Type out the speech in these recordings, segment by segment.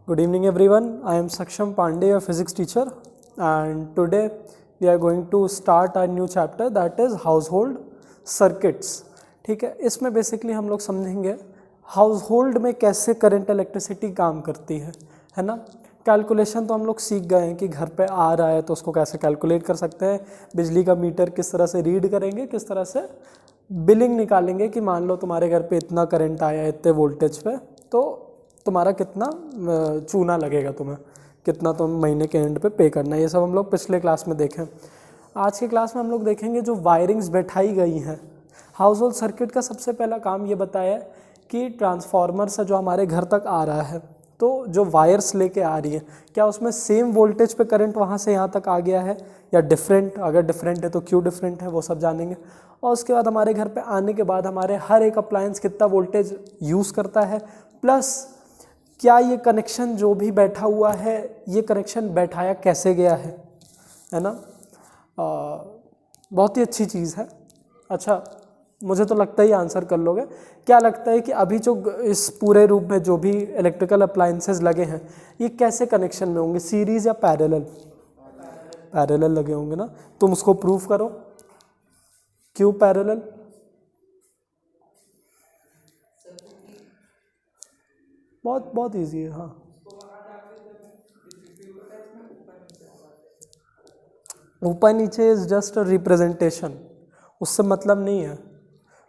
Good evening everyone. I am Saksham Pandey, a physics teacher, and today we are going to start our new chapter that is household circuits. ठीक है, इसमें basically हम लोग समझेंगे house hold में कैसे current electricity काम करती है ना। कैलकुलेशन तो हम लोग सीख गए हैं कि घर पे आ रहा है तो उसको कैसे कैलकुलेट कर सकते हैं, बिजली का मीटर किस तरह से रीड करेंगे, किस तरह से बिलिंग निकालेंगे कि मान लो तुम्हारे घर पे इतना करंट आया इतने वोल्टेज पे तो तुम्हारा कितना चूना लगेगा, तुम्हें कितना तुम महीने के एंड पे पे करना है। ये सब हम लोग पिछले क्लास में देखें। आज के क्लास में हम लोग देखेंगे जो वायरिंग्स बैठाई गई हैं। हाउस होल्ड सर्किट का सबसे पहला काम ये बताया है कि ट्रांसफार्मर से जो हमारे घर तक आ रहा है तो जो वायर्स लेके आ रही है क्या उसमें सेम वोल्टेज पे करंट वहाँ से यहाँ तक आ गया है या डिफरेंट, अगर डिफरेंट है तो क्यों डिफरेंट है वो सब जानेंगे। और उसके बाद हमारे घर पे आने के बाद हमारे हर एक अप्लायंस कितना वोल्टेज यूज़ करता है, प्लस क्या ये कनेक्शन जो भी बैठा हुआ है ये कनेक्शन बैठाया कैसे गया है ना। बहुत ही अच्छी चीज़ है। अच्छा, मुझे तो लगता ही आंसर कर लोगे। क्या लगता है कि अभी जो इस पूरे रूप में जो भी इलेक्ट्रिकल अप्लायंसेस लगे हैं ये कैसे कनेक्शन में होंगे, सीरीज़ या पैरेलल? पैरेलल लगे होंगे ना। तुम उसको प्रूफ करो, क्यों पैरेलल? बहुत बहुत ईजी है। हाँ, ऊपर नीचे इज जस्ट अ रिप्रेजेंटेशन, उससे मतलब नहीं है।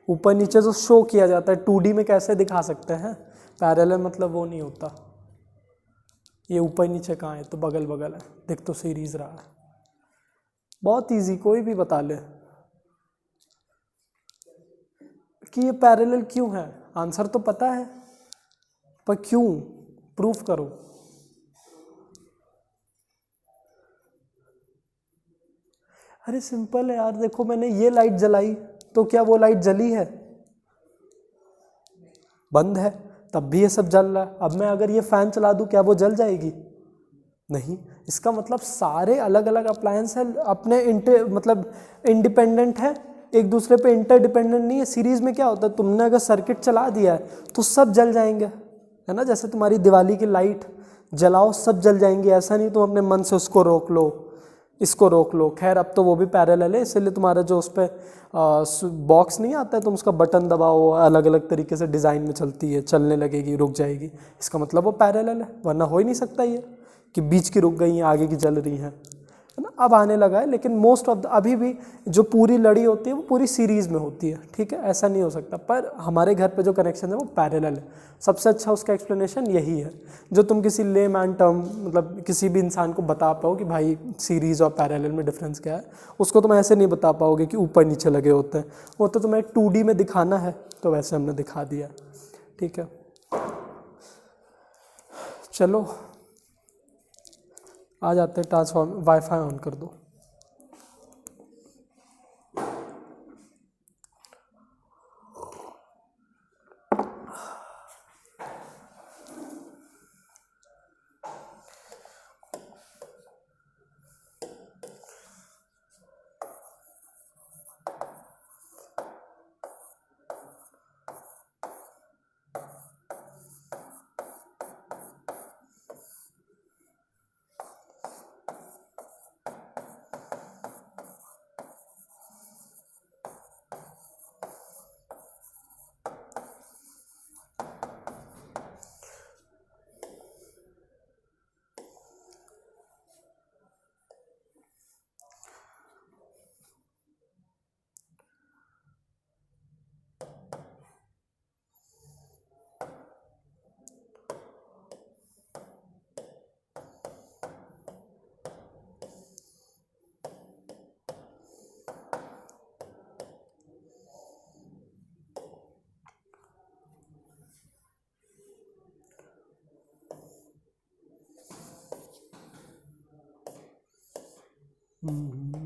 ऊपर नीचे जो शो किया जाता है 2D में कैसे दिखा सकते हैं, पैरेलल मतलब वो नहीं होता। ये ऊपर नीचे कहाँ है, तो बगल बगल है, देख तो सीरीज रहा है। बहुत इजी, कोई भी बता ले कि ये पैरेलल क्यों है। आंसर तो पता है पर क्यों, प्रूफ करो। अरे सिंपल है यार, देखो मैंने ये लाइट जलाई तो क्या वो लाइट जली है? बंद है, तब भी ये सब जल रहा है। अब मैं अगर ये फैन चला दूं क्या वो जल जाएगी? नहीं। इसका मतलब सारे अलग अलग अप्लायंस है अपने मतलब इंडिपेंडेंट है, एक दूसरे पे इंटरडिपेंडेंट नहीं है। सीरीज में क्या होता है, तुमने अगर सर्किट चला दिया है तो सब जल जाएंगे, है ना। जैसे तुम्हारी दिवाली की लाइट जलाओ सब जल जाएंगे, ऐसा नहीं तुम अपने मन से उसको रोक लो, इसको रोक लो। खैर अब तो वो भी पैरेलल है, इसलिए तुम्हारा जो उस पर बॉक्स नहीं आता है, तुम उसका बटन दबाओ अलग अलग तरीके से डिज़ाइन में चलती है, चलने लगेगी, रुक जाएगी। इसका मतलब वो पैरेलल है, वरना हो ही नहीं सकता ये कि बीच की रुक गई हैं आगे की जल रही हैं, है ना। अब आने लगा है, लेकिन मोस्ट ऑफ द अभी भी जो पूरी लड़ी होती है वो पूरी सीरीज़ में होती है, ठीक है, ऐसा नहीं हो सकता। पर हमारे घर पे जो कनेक्शन है वो पैरेलल है। सबसे अच्छा उसका एक्सप्लेनेशन यही है जो तुम किसी लेमैन टर्म मतलब किसी भी इंसान को बता पाओ कि भाई सीरीज़ और पैरेलल में डिफरेंस क्या है, उसको तुम ऐसे नहीं बता पाओगे कि ऊपर नीचे लगे होते हैं। वो तो तुम्हें 2D में दिखाना है तो वैसे हमने दिखा दिया, ठीक है। चलो आ जाते हैं ट्रांसफॉर्म, वाईफाई ऑन कर दो।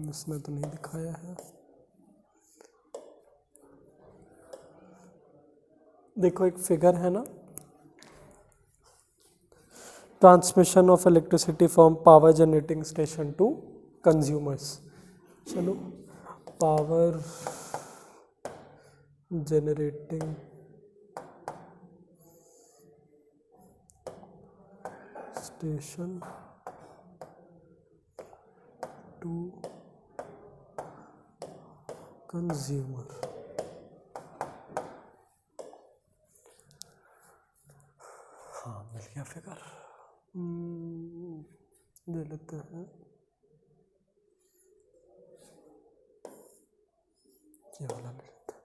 इसमें तो नहीं दिखाया है। देखो एक फिगर है ना, transmission of electricity from power generating station to consumers. चलो, power generating station to consumer. हाँ मिल गया फिगर। ले लेते हैं ये वाला ले लेते हैं।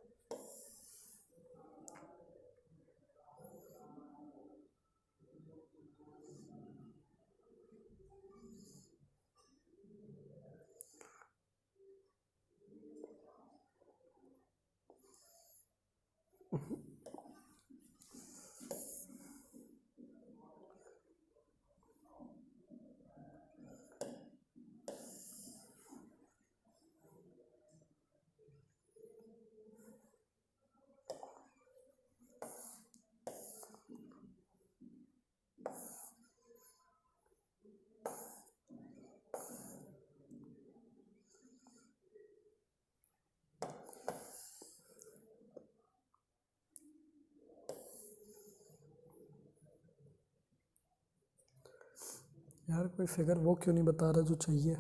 यार कोई फिगर वो क्यों नहीं बता रहा जो चाहिए।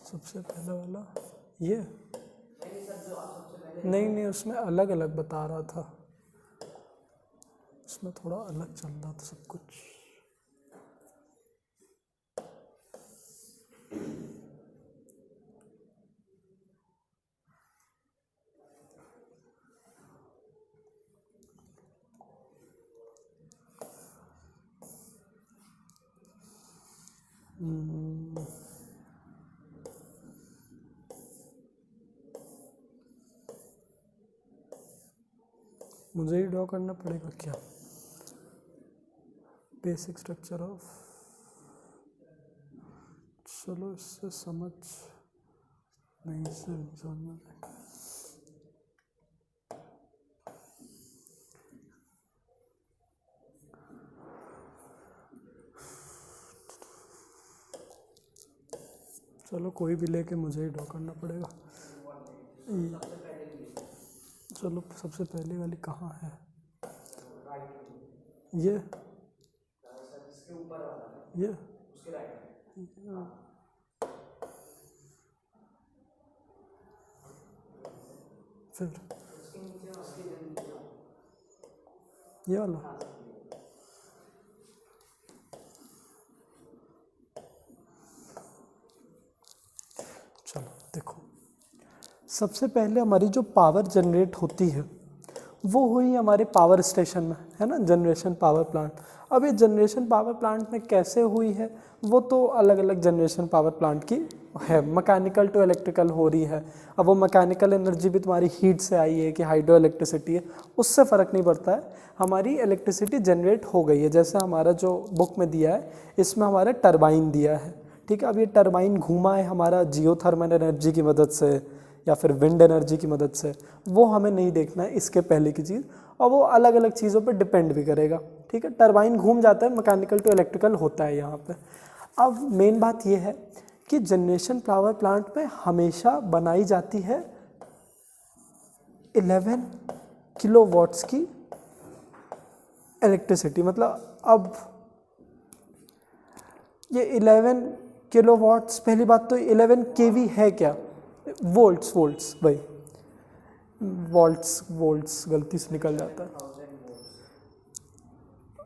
सबसे पहला वाला ये नहीं उसमें अलग अलग बता रहा था, उसमें थोड़ा अलग चल रहा था सब कुछ। मुझे ही ड्रॉ करना पड़ेगा क्या? बेसिक स्ट्रक्चर ऑफ, चलो इससे समझ नहीं, इससे नहीं समझ में आएगा। चलो कोई भी लेके मुझे ही ड्रॉ करना पड़ेगा। चलो सबसे पहले वाली कहाँ है? ये फिर ये वाला। चलो देखो, सबसे पहले हमारी जो पावर जनरेट होती है वो हुई हमारे पावर स्टेशन में, है ना, जनरेशन पावर प्लांट। अब ये जनरेशन पावर प्लांट में कैसे हुई है वो तो अलग अलग जनरेशन पावर प्लांट की है, मैकेनिकल टू इलेक्ट्रिकल हो रही है। अब वो मैकेनिकल एनर्जी भी तुम्हारी हीट से आई है कि हाइड्रो इलेक्ट्रिसिटी है, उससे फ़र्क नहीं पड़ता है, हमारी इलेक्ट्रिसिटी जनरेट हो गई है। जैसे हमारा जो बुक में दिया है इसमें हमारा टरबाइन दिया है, ठीक है। अब ये टरबाइन घूमा है हमारा जियोथर्मल एनर्जी की मदद से या फिर विंड एनर्जी की मदद से, वो हमें नहीं देखना है, इसके पहले की चीज़। और वो अलग अलग चीज़ों पर डिपेंड भी करेगा, ठीक है। टरबाइन घूम जाता है, मैकेनिकल टू इलेक्ट्रिकल होता है यहाँ पे। अब मेन बात ये है कि जनरेशन पावर प्लांट में हमेशा बनाई जाती है 11 किलोवाट्स की इलेक्ट्रिसिटी। मतलब अब ये 11 किलोवाट्स, पहली बात तो 11 केवी है क्या? वोल्ट्स भाई, वोल्ट्स गलती से निकल जाता है।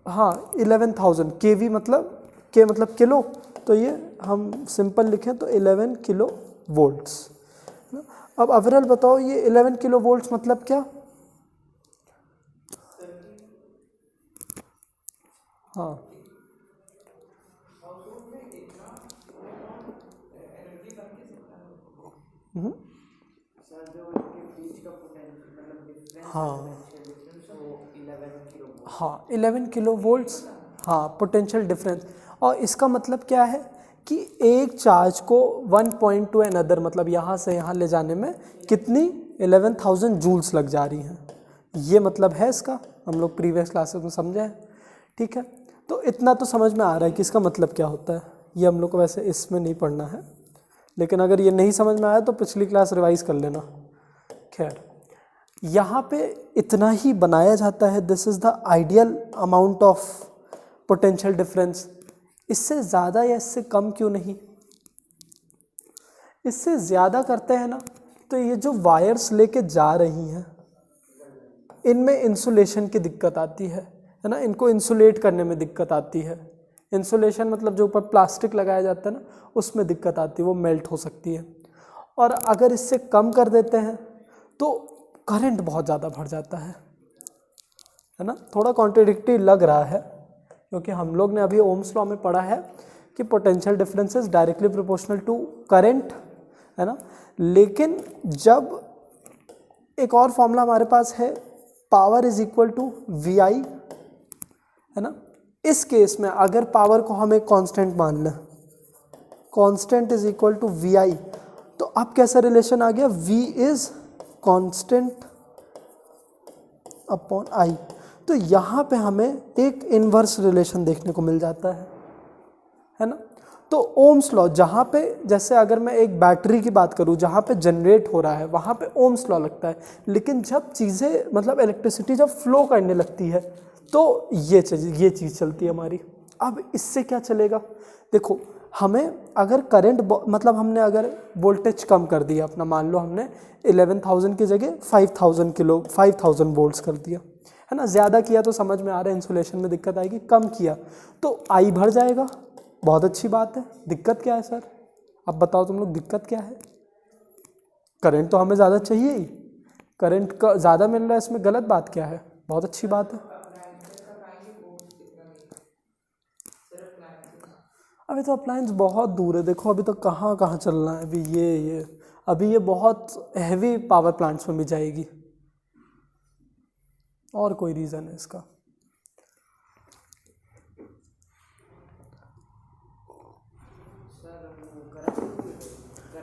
हाँ 11,000 केवी मतलब के मतलब किलो, तो ये हम सिंपल लिखें तो 11 किलो वोल्ट्स। अब अवरल बताओ ये 11 किलो वोल्ट्स मतलब क्या? हाँ हाँ 11 किलो वोल्ट्स, हाँ पोटेंशियल डिफरेंस। और इसका मतलब क्या है कि एक चार्ज को 1 पॉइंट टू अनदर, मतलब यहाँ से यहाँ ले जाने में कितनी 11,000 जूल्स लग जा रही हैं, ये मतलब है इसका। हम लोग प्रीवियस क्लासेस में समझे हैं, ठीक है। तो इतना तो समझ में आ रहा है कि इसका मतलब क्या होता है। ये हम लोग को वैसे इसमें नहीं पढ़ना है, लेकिन अगर ये नहीं समझ में आया तो पिछली क्लास रिवाइज कर लेना। खैर यहाँ पे इतना ही बनाया जाता है, this is the ideal amount of potential difference. इससे ज़्यादा या इससे कम क्यों नहीं? इससे ज़्यादा करते हैं ना तो ये जो वायर्स लेके जा रही हैं इनमें इंसुलेशन की दिक्कत आती है ना, इनको इंसुलेट करने में दिक्कत आती है। इंसुलेशन मतलब जो ऊपर प्लास्टिक लगाया जाता है ना, उसमें दिक्कत आती है, वो मेल्ट हो सकती है। और अगर इससे कम कर देते हैं तो करंट बहुत ज़्यादा बढ़ जाता है ना। थोड़ा कॉन्ट्रडिक्टरी लग रहा है क्योंकि हम लोग ने अभी ओम्स लॉ में पढ़ा है कि potential difference is directly proportional to current, है ना। लेकिन जब एक और फॉर्मूला हमारे पास है, power is equal to V I, है ना। इस केस में अगर पावर को हम एक कांस्टेंट मान लें, constant is equal to V I, तो अब कैसा रिलेशन आ गया, v is constant upon i। तो यहाँ पे हमें एक इनवर्स रिलेशन देखने को मिल जाता है ना। तो ओम्स लॉ, जहाँ पे जैसे अगर मैं एक बैटरी की बात करूँ जहाँ पे जनरेट हो रहा है वहाँ पे ओम्स लॉ लगता है, लेकिन जब चीज़ें मतलब इलेक्ट्रिसिटी जब फ्लो करने लगती है तो ये चीज़ चलती है हमारी। अब इससे क्या चलेगा, देखो हमें अगर करंट मतलब हमने अगर वोल्टेज कम कर दिया अपना, मान लो हमने 11,000 की जगह 5,000 वोल्ट्स कर दिया, है ना। ज़्यादा किया तो समझ में आ रहा है इंसुलेशन में दिक्कत आएगी, कम किया तो आई बढ़ जाएगा, बहुत अच्छी बात है। दिक्कत क्या है सर, अब बताओ तुम लोग दिक्कत क्या है? करंट तो हमें ज़्यादा चाहिए ही, करंट का ज़्यादा मिल रहा है, इसमें गलत बात क्या है? बहुत अच्छी बात है। अभी तो अप्लायंस बहुत दूर है, देखो अभी तो कहाँ कहाँ चलना है अभी, अभी ये बहुत हैवी पावर प्लांट्स में भी जाएगी, और कोई रीज़न है इसका?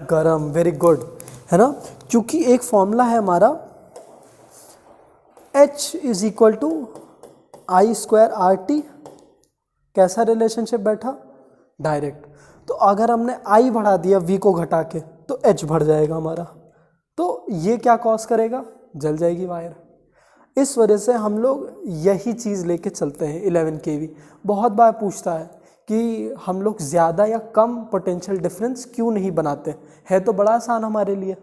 गरम, वेरी गुड, है ना। क्योंकि एक फॉर्मूला है हमारा H is equal to I square R T. कैसा रिलेशनशिप बैठा? डायरेक्ट। तो अगर हमने I बढ़ा दिया V को घटा के तो H बढ़ जाएगा हमारा, तो ये क्या कॉज करेगा? जल जाएगी वायर। इस वजह से हम लोग यही चीज़ लेके चलते हैं 11 kV। बहुत बार पूछता है कि हम लोग ज़्यादा या कम पोटेंशियल डिफरेंस क्यों नहीं बनाते, है तो बड़ा आसान हमारे लिए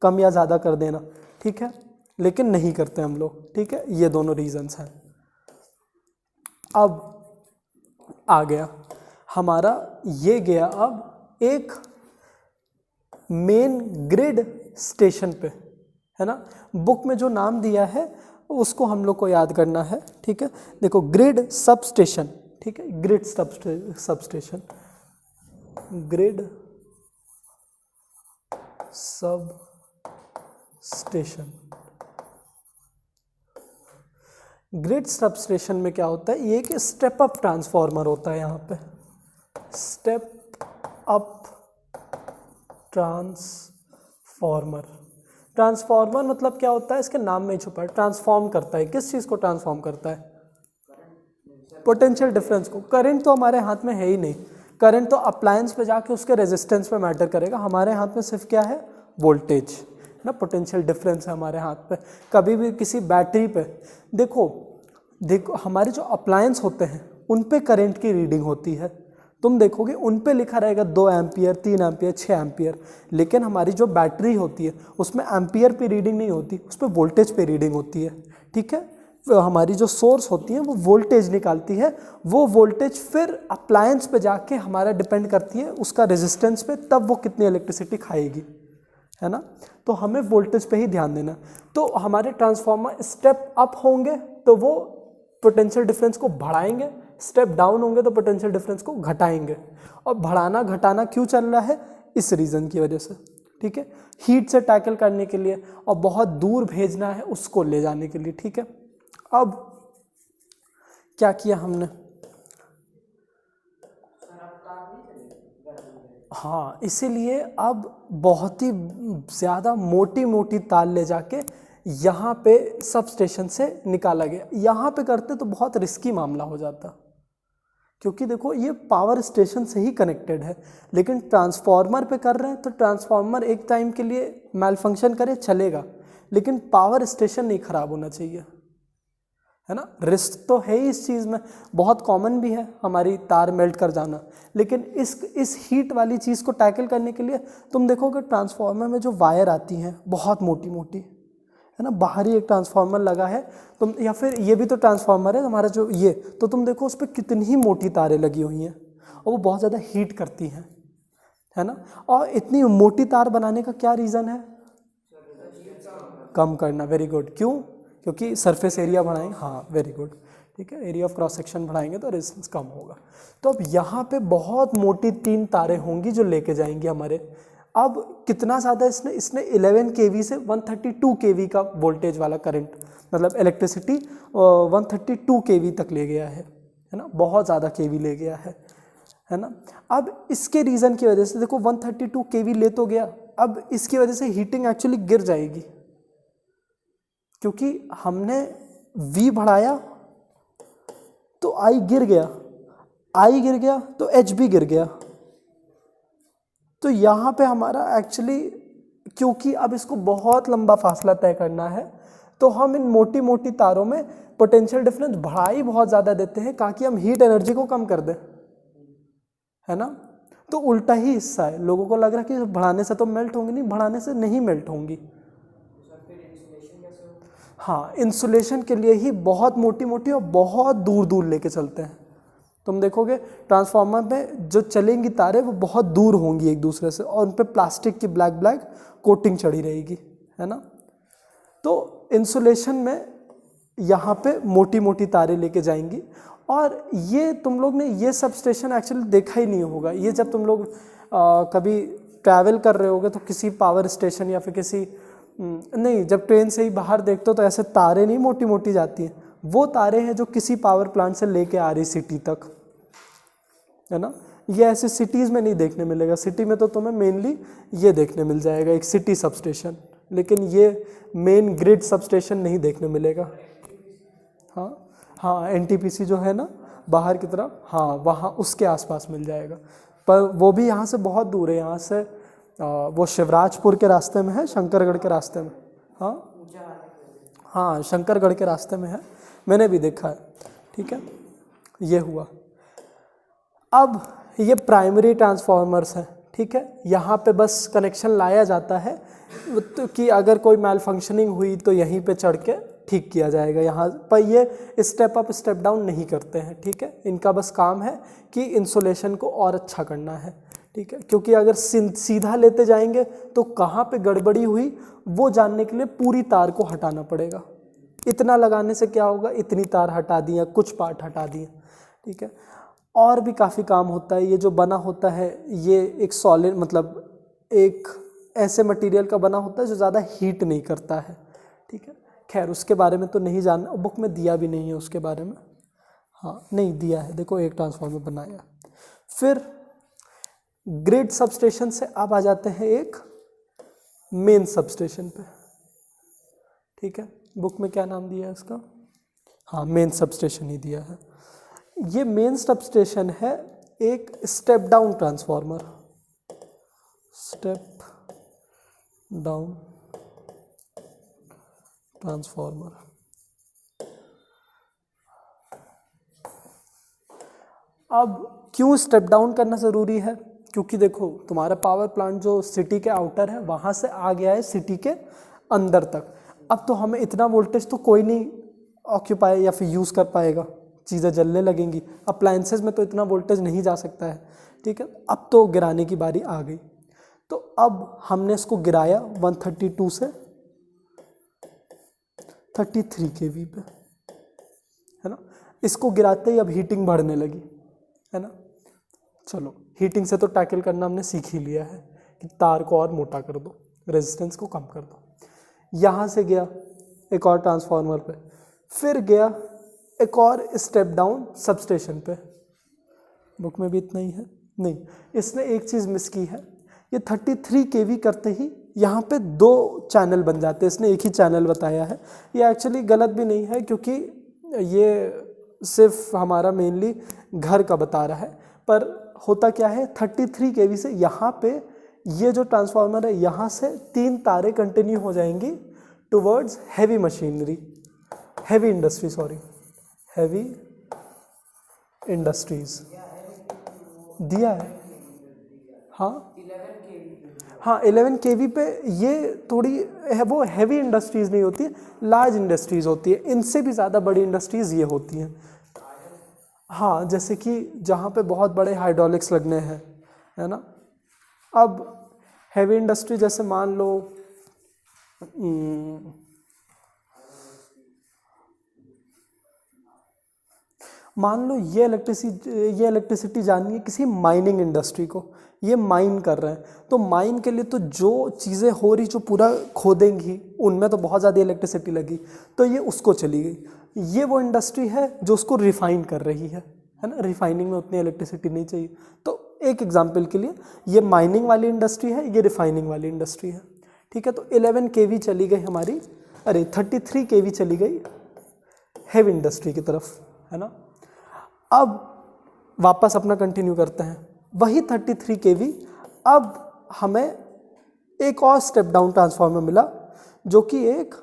कम या ज़्यादा कर देना, ठीक है, लेकिन नहीं करते हम लोग, ठीक है। ये दोनों रीजंस हैं। अब आ गया हमारा, ये गया अब एक मेन ग्रिड स्टेशन पे, है ना। बुक में जो नाम दिया है उसको हम लोग को याद करना है, ठीक है। देखो ग्रिड सब स्टेशन, ठीक है, grid sub station, grid sub station. Grid sub station में क्या होता है, ये एक स्टेप अप ट्रांसफॉर्मर होता है। यहाँ पे स्टेप अप ट्रांसफॉर्मर, ट्रांसफॉर्मर मतलब क्या होता है, इसके नाम में ही छुपा है, ट्रांसफॉर्म करता है। किस चीज़ को ट्रांसफॉर्म करता है? पोटेंशियल डिफरेंस को। करंट तो हमारे हाथ में है ही नहीं, करंट तो अप्लायंस पे जाके उसके रेजिस्टेंस पे मैटर करेगा। हमारे हाथ में सिर्फ क्या है? वोल्टेज ना, पोटेंशियल डिफरेंस है हमारे हाथ पे। कभी भी किसी बैटरी पे देखो हमारे जो अप्लायंस होते हैं उन पे करंट की रीडिंग होती है, तुम देखोगे उन पे लिखा रहेगा 2 एम्पियर, 3 एम्पियर, 6 एम्पियर। लेकिन हमारी जो बैटरी होती है उसमें एम्पियर पे रीडिंग नहीं होती, उस पर वोल्टेज पे रीडिंग होती है, ठीक है। हमारी जो सोर्स होती है वो वोल्टेज निकालती है, वो वोल्टेज फिर अप्लायंस पे जाके हमारा डिपेंड करती है उसका रेजिस्टेंस पे, तब वो कितनी इलेक्ट्रिसिटी खाएगी, है ना। तो हमें वोल्टेज पे ही ध्यान देना। तो हमारे ट्रांसफार्मर स्टेप अप होंगे तो वो पोटेंशियल डिफरेंस को बढ़ाएंगे, स्टेप डाउन होंगे तो पोटेंशियल डिफरेंस को घटाएंगे। और बढ़ाना घटाना क्यों चल रहा है? इस रीज़न की वजह से, ठीक है, हीट से टैकल करने के लिए और बहुत दूर भेजना है उसको ले जाने के लिए, ठीक है। अब क्या किया हमने? हाँ, इसीलिए अब बहुत ही ज़्यादा मोटी मोटी तार ले जाके यहाँ पे सब स्टेशन से निकाला गया। यहाँ पे करते तो बहुत रिस्की मामला हो जाता, क्योंकि देखो ये पावर स्टेशन से ही कनेक्टेड है, लेकिन ट्रांसफार्मर पे कर रहे हैं तो ट्रांसफार्मर एक टाइम के लिए मैल फंक्शन करे चलेगा, लेकिन पावर स्टेशन नहीं खराब होना चाहिए, है ना। रिस्क तो है ही इस चीज़ में, बहुत कॉमन भी है हमारी तार मेल्ट कर जाना, लेकिन इस हीट वाली चीज़ को टैकल करने के लिए तुम देखोगे ट्रांसफार्मर में जो वायर आती हैं बहुत मोटी मोटी, है ना, बाहर ही एक ट्रांसफार्मर लगा है तुम, या फिर ये भी तो ट्रांसफार्मर है हमारा जो ये, तो तुम देखो उस पर कितनी ही मोटी तारें लगी हुई हैं और वो बहुत ज़्यादा हीट करती हैं, है ना। और इतनी मोटी तार बनाने का क्या रीज़न है? कम करना। Very good. क्यों? क्योंकि सरफेस एरिया बढ़ाएंगे। हाँ, वेरी गुड, ठीक है, एरिया ऑफ क्रॉस सेक्शन बढ़ाएंगे तो रेजिस्टेंस कम होगा। तो अब यहाँ पे बहुत मोटी 3 तारें होंगी जो लेके जाएंगी हमारे। अब कितना ज़्यादा इसने 11 kV से 132 kV का वोल्टेज वाला करंट, मतलब इलेक्ट्रिसिटी 132 kV तक ले गया है ना, बहुत ज़्यादा kV ले गया है ना। अब इसके रीज़न की वजह से देखो 132 kV ले तो गया, अब इसकी वजह से हीटिंग एक्चुअली गिर जाएगी, क्योंकि हमने V बढ़ाया तो I गिर गया, I गिर गया तो H भी गिर गया। तो यहाँ पे हमारा एक्चुअली, क्योंकि अब इसको बहुत लंबा फासला तय करना है, तो हम इन मोटी मोटी तारों में पोटेंशियल डिफरेंस बढ़ा ही बहुत ज़्यादा देते हैं ताकि हम हीट एनर्जी को कम कर दें, है ना। तो उल्टा ही हिस्सा है, लोगों को लग रहा है कि बढ़ाने से तो मेल्ट होंगी, नहीं, बढ़ाने से नहीं मेल्ट होंगी। हाँ, इंसुलेशन के लिए ही बहुत मोटी मोटी और बहुत दूर दूर लेके चलते हैं। तुम देखोगे ट्रांसफार्मर में जो चलेंगी तारें वो बहुत दूर होंगी एक दूसरे से, और उन पे प्लास्टिक की ब्लैक कोटिंग चढ़ी रहेगी, है ना। तो इंसुलेशन में यहाँ पे मोटी मोटी तारें लेके जाएंगी। और ये तुम लोग ने ये सब स्टेशन एक्चुअली देखा ही नहीं होगा। ये जब तुम लोग कभी ट्रैवल कर रहे होगे तो किसी पावर स्टेशन या फिर किसी नहीं, जब ट्रेन से ही बाहर देखते हो तो ऐसे तारें नहीं मोटी मोटी जाती हैं, वो तारें हैं जो किसी पावर प्लांट से लेके आ रही सिटी तक, है ना। ये ऐसे सिटीज़ में नहीं देखने मिलेगा। सिटी में तो तुम्हें मेनली ये देखने मिल जाएगा, एक सिटी सबस्टेशन, लेकिन ये मेन ग्रिड सबस्टेशन नहीं देखने मिलेगा। हाँ, एनटीपीसी जो है ना बाहर की तरफ, हाँ, वहाँ उसके आसपास मिल जाएगा, पर वो भी यहाँ से बहुत दूर है। यहाँ से वो शिवराजपुर के रास्ते में है, शंकरगढ़ के रास्ते में। हाँ, शंकरगढ़ के रास्ते में है, मैंने भी देखा है, ठीक है। ये हुआ। अब ये प्राइमरी ट्रांसफार्मर्स हैं, ठीक है। यहाँ पे बस कनेक्शन लाया जाता है तो कि अगर कोई मैल फंक्शनिंग हुई तो यहीं पे चढ़ के ठीक किया जाएगा। यहाँ पर ये स्टेप अप स्टेप डाउन नहीं करते हैं, ठीक है। इनका बस काम है कि इंसुलेशन को और अच्छा करना है, ठीक है। क्योंकि अगर सीधा लेते जाएंगे तो कहाँ पे गड़बड़ी हुई वो जानने के लिए पूरी तार को हटाना पड़ेगा। इतना लगाने से क्या होगा, इतनी तार हटा दी या कुछ पार्ट हटा दिए, ठीक है। और भी काफ़ी काम होता है। ये जो बना होता है ये एक सॉलिड, मतलब एक ऐसे मटेरियल का बना होता है जो ज़्यादा हीट नहीं करता है, ठीक है। खैर उसके बारे में तो नहीं जानना, बुक में दिया भी नहीं है उसके बारे में। हाँ, नहीं दिया है, देखो एक ट्रांसफार्मर बनाया। फिर ग्रिड सबस्टेशन से अब आ जाते हैं एक मेन सबस्टेशन पे, ठीक है। बुक में क्या नाम दिया है इसका? हाँ, मेन सबस्टेशन ही दिया है। ये मेन सबस्टेशन है एक step down transformer, step down transformer. अब क्यों स्टेप डाउन करना ज़रूरी है? क्योंकि देखो तुम्हारा पावर प्लांट जो सिटी के आउटर है वहाँ से आ गया है सिटी के अंदर तक। अब तो हमें इतना वोल्टेज तो कोई नहीं ऑक्यूपाई या फिर यूज़ कर पाएगा, चीज़ें जलने लगेंगी। अप्लायंसेस में तो इतना वोल्टेज नहीं जा सकता है, ठीक है। अब तो गिराने की बारी आ गई। तो अब हमने इसको गिराया 132 से 33 kV पे, है ना। इसको गिराते ही अब हीटिंग बढ़ने लगी, है ना। चलो, हीटिंग से तो टैकल करना हमने सीख ही लिया है कि तार को और मोटा कर दो, रेजिस्टेंस को कम कर दो। यहाँ से गया एक और ट्रांसफार्मर पे, फिर गया एक और स्टेप डाउन सबस्टेशन पे। बुक में भी इतना ही है? नहीं, इसने एक चीज़ मिस की है। ये 33 kV करते ही यहाँ पे 2 चैनल बन जाते हैं। इसने एक ही चैनल बताया है। ये एक्चुअली गलत भी नहीं है क्योंकि ये सिर्फ हमारा मेनली घर का बता रहा है, पर होता क्या है 33 kV से यहाँ पे ये जो ट्रांसफार्मर है यहाँ से 3 तारें कंटिन्यू हो जाएंगी towards heavy machinery, heavy industry, sorry, heavy industries दिया है। हाँ हाँ 11 केवी पे ये थोड़ी है, वो हैवी इंडस्ट्रीज़ नहीं होती है, लार्ज इंडस्ट्रीज़ होती है, इनसे भी ज़्यादा बड़ी इंडस्ट्रीज़ ये होती हैं। हाँ, जैसे कि जहाँ पे बहुत बड़े हाइड्रोलिक्स लगने हैं, है ना। अब हैवी इंडस्ट्री जैसे मान लो ये इलेक्ट्रिसिटी जानी है किसी माइनिंग इंडस्ट्री को, ये माइन कर रहे हैं, तो माइन के लिए तो जो चीज़ें हो रही, जो पूरा खोदेंगी, उनमें तो बहुत ज़्यादा इलेक्ट्रिसिटी लगी, तो ये उसको चली गई। ये वो इंडस्ट्री है जो उसको रिफाइन कर रही है ना। रिफाइनिंग में उतनी इलेक्ट्रिसिटी नहीं चाहिए। तो एक एग्जांपल के लिए ये माइनिंग वाली इंडस्ट्री है, ये रिफाइनिंग वाली इंडस्ट्री है, ठीक है। तो 11 केवी चली गई हमारी, 33 केवी चली गई हैवी इंडस्ट्री की तरफ, है ना। अब वापस अपना कंटिन्यू करते हैं, वही 33 केवी, अब हमें एक और स्टेप डाउन ट्रांसफार्मर मिला जो कि एक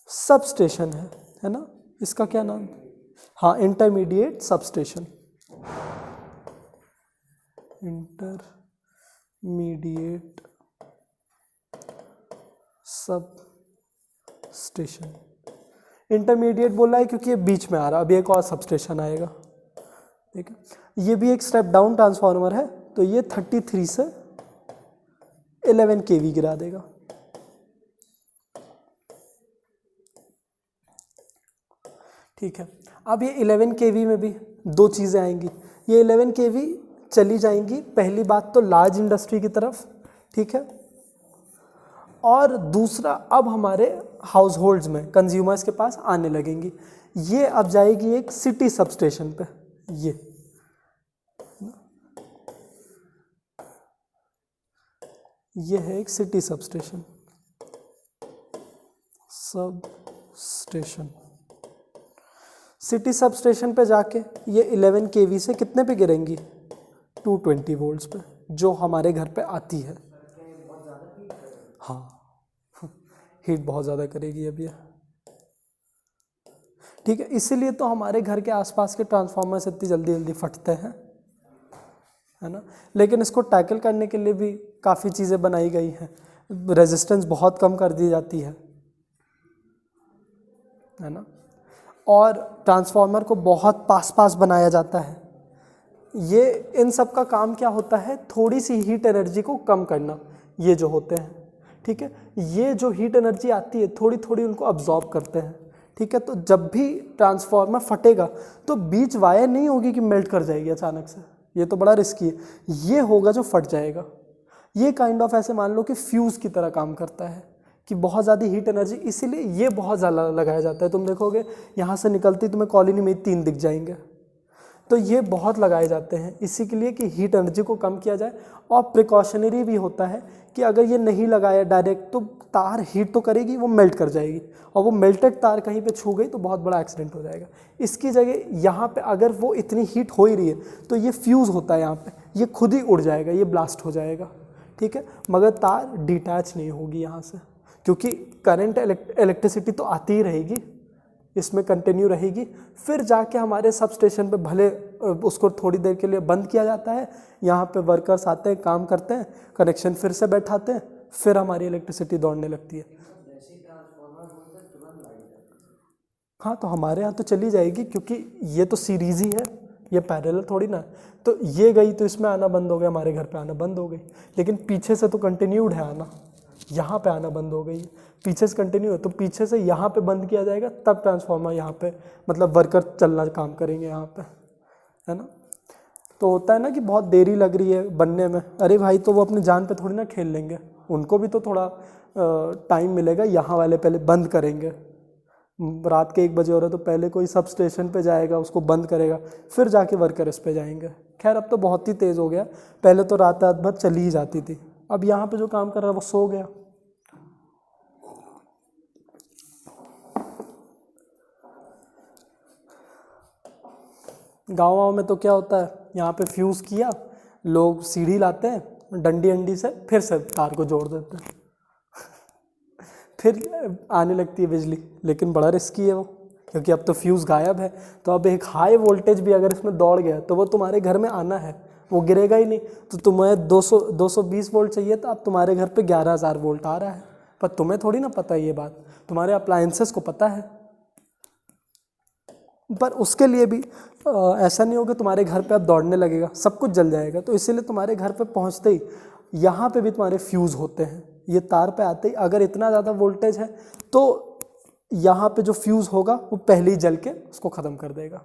सबस्टेशन है ना। इसका क्या नाम, हाँ, intermediate substation, intermediate sub station. Intermediate बोला है क्योंकि ये बीच में आ रहा है, अभी एक और सबस्टेशन आएगा, ठीक है। ये भी एक स्टेप डाउन ट्रांसफार्मर है, तो ये 33 से 11 केवी गिरा देगा, ठीक है। अब ये 11 केवी में भी दो चीज़ें आएंगी। ये 11 केवी चली जाएंगी, पहली बात तो लार्ज इंडस्ट्री की तरफ, ठीक है, और दूसरा अब हमारे हाउस होल्ड्स में, कंज्यूमर्स के पास आने लगेंगी। ये अब जाएगी एक सिटी सबस्टेशन पे, ये है एक सिटी सबस्टेशन, सिटी सबस्टेशन पे जाके ये 11 केवी से कितने पे गिरेंगी, 220 वोल्ट्स पे, जो हमारे घर पे आती है। हाँ, हीट बहुत ज़्यादा करेगी अब ये, ठीक है। इसीलिए तो हमारे घर के आसपास के ट्रांसफार्मर्स इतनी जल्दी जल्दी फटते हैं, है ना। लेकिन इसको टैकल करने के लिए भी काफ़ी चीज़ें बनाई गई हैं, रेजिस्टेंस बहुत कम कर दी जाती है ना, और ट्रांसफार्मर को बहुत पास बनाया जाता है। ये इन सब का काम क्या होता है, थोड़ी सी हीट एनर्जी को कम करना, ये जो होते हैं, ठीक है। ये जो हीट एनर्जी आती है थोड़ी थोड़ी उनको अब्जॉर्ब करते हैं, ठीक है। तो जब भी ट्रांसफार्मर फटेगा तो बीच वायर नहीं होगी कि मेल्ट कर जाएगी अचानक से, ये तो बड़ा रिस्की है। ये होगा जो फट जाएगा। ये काइंड ऑफ ऐसे मान लो कि फ्यूज़ की तरह काम करता है कि बहुत ज़्यादा हीट एनर्जी, इसीलिए ये बहुत ज़्यादा लगाया जाता है। तुम देखोगे यहाँ से निकलती तुम्हें कॉलोनी में 3 दिख जाएंगे, तो ये बहुत लगाए जाते हैं इसी के लिए कि हीट एनर्जी को कम किया जाए। और प्रिकॉशनरी भी होता है कि अगर ये नहीं लगाया डायरेक्ट तो तार हीट तो करेगी, वो मेल्ट कर जाएगी, और वो मेल्टेड तार कहीं पे छू गई तो बहुत बड़ा एक्सीडेंट हो जाएगा। इसकी जगह यहाँ पे अगर वो इतनी हीट हो ही रही है तो ये फ्यूज़ होता है यहाँ पे, ये खुद ही उड़ जाएगा, ये ब्लास्ट हो जाएगा, ठीक है। मगर तार डिटैच नहीं होगी यहाँ से, क्योंकि करंट इलेक्ट्रिसिटी तो आती ही रहेगी, इसमें कंटिन्यू रहेगी। फिर जाके हमारे सब स्टेशन पे भले उसको थोड़ी देर के लिए बंद किया जाता है, यहाँ पे वर्कर्स आते हैं, काम करते हैं, कनेक्शन फिर से बैठाते हैं, फिर हमारी इलेक्ट्रिसिटी दौड़ने लगती है। हाँ, तो हमारे यहाँ तो चली जाएगी, क्योंकि ये तो सीरीज़ ही है, ये पैरेलल थोड़ी ना। तो ये गई तो इसमें आना बंद हो गया, हमारे घर पे आना बंद हो गई। लेकिन पीछे से तो कंटिन्यूड है आना, यहाँ पे आना बंद हो गई, पीछे से कंटिन्यू है, तो पीछे से यहाँ पे बंद किया जाएगा, तब ट्रांसफार्मर यहाँ पे, मतलब वर्कर चलना काम करेंगे यहाँ पे, है ना। तो होता है ना कि बहुत देरी लग रही है बनने में, अरे भाई तो वो अपनी जान पे थोड़ी ना खेल लेंगे, उनको भी तो थोड़ा टाइम मिलेगा। यहाँ वाले पहले बंद करेंगे, रात के 1 बजे हो रहा है तो पहले कोई सब स्टेशन पे जाएगा, उसको बंद करेगा, फिर जाके वर्कर इस पे जाएंगे। खैर अब तो बहुत ही तेज़ हो गया, पहले तो रात भर चली ही जाती थी। अब यहाँ पे जो काम कर रहा है वो सो गया। गाँव में तो क्या होता है, यहाँ पे फ्यूज़ किया, लोग सीढ़ी लाते हैं, डंडी अंडी से फिर से तार को जोड़ देते हैं। फिर आने लगती है बिजली, लेकिन बड़ा रिस्की है वो, क्योंकि अब तो फ्यूज़ गायब है। तो अब एक हाई वोल्टेज भी अगर इसमें दौड़ गया तो वो तुम्हारे घर में आना है, वो गिरेगा ही नहीं। तो तुम्हें 220 वोल्ट चाहिए, तो अब तुम्हारे घर पे 11,000 वोल्ट आ रहा है, पर तुम्हें थोड़ी ना पता है ये बात, तुम्हारे अप्लायंसेस को पता है। पर उसके लिए भी ऐसा नहीं होगा तुम्हारे घर पे अब दौड़ने लगेगा, सब कुछ जल जाएगा। तो इसीलिए तुम्हारे घर पे पहुंचते ही यहाँ पे भी तुम्हारे फ्यूज़ होते हैं, ये तार पे आते ही अगर इतना ज़्यादा वोल्टेज है तो यहाँ पे जो फ्यूज़ होगा वो पहले ही जल के उसको ख़त्म कर देगा।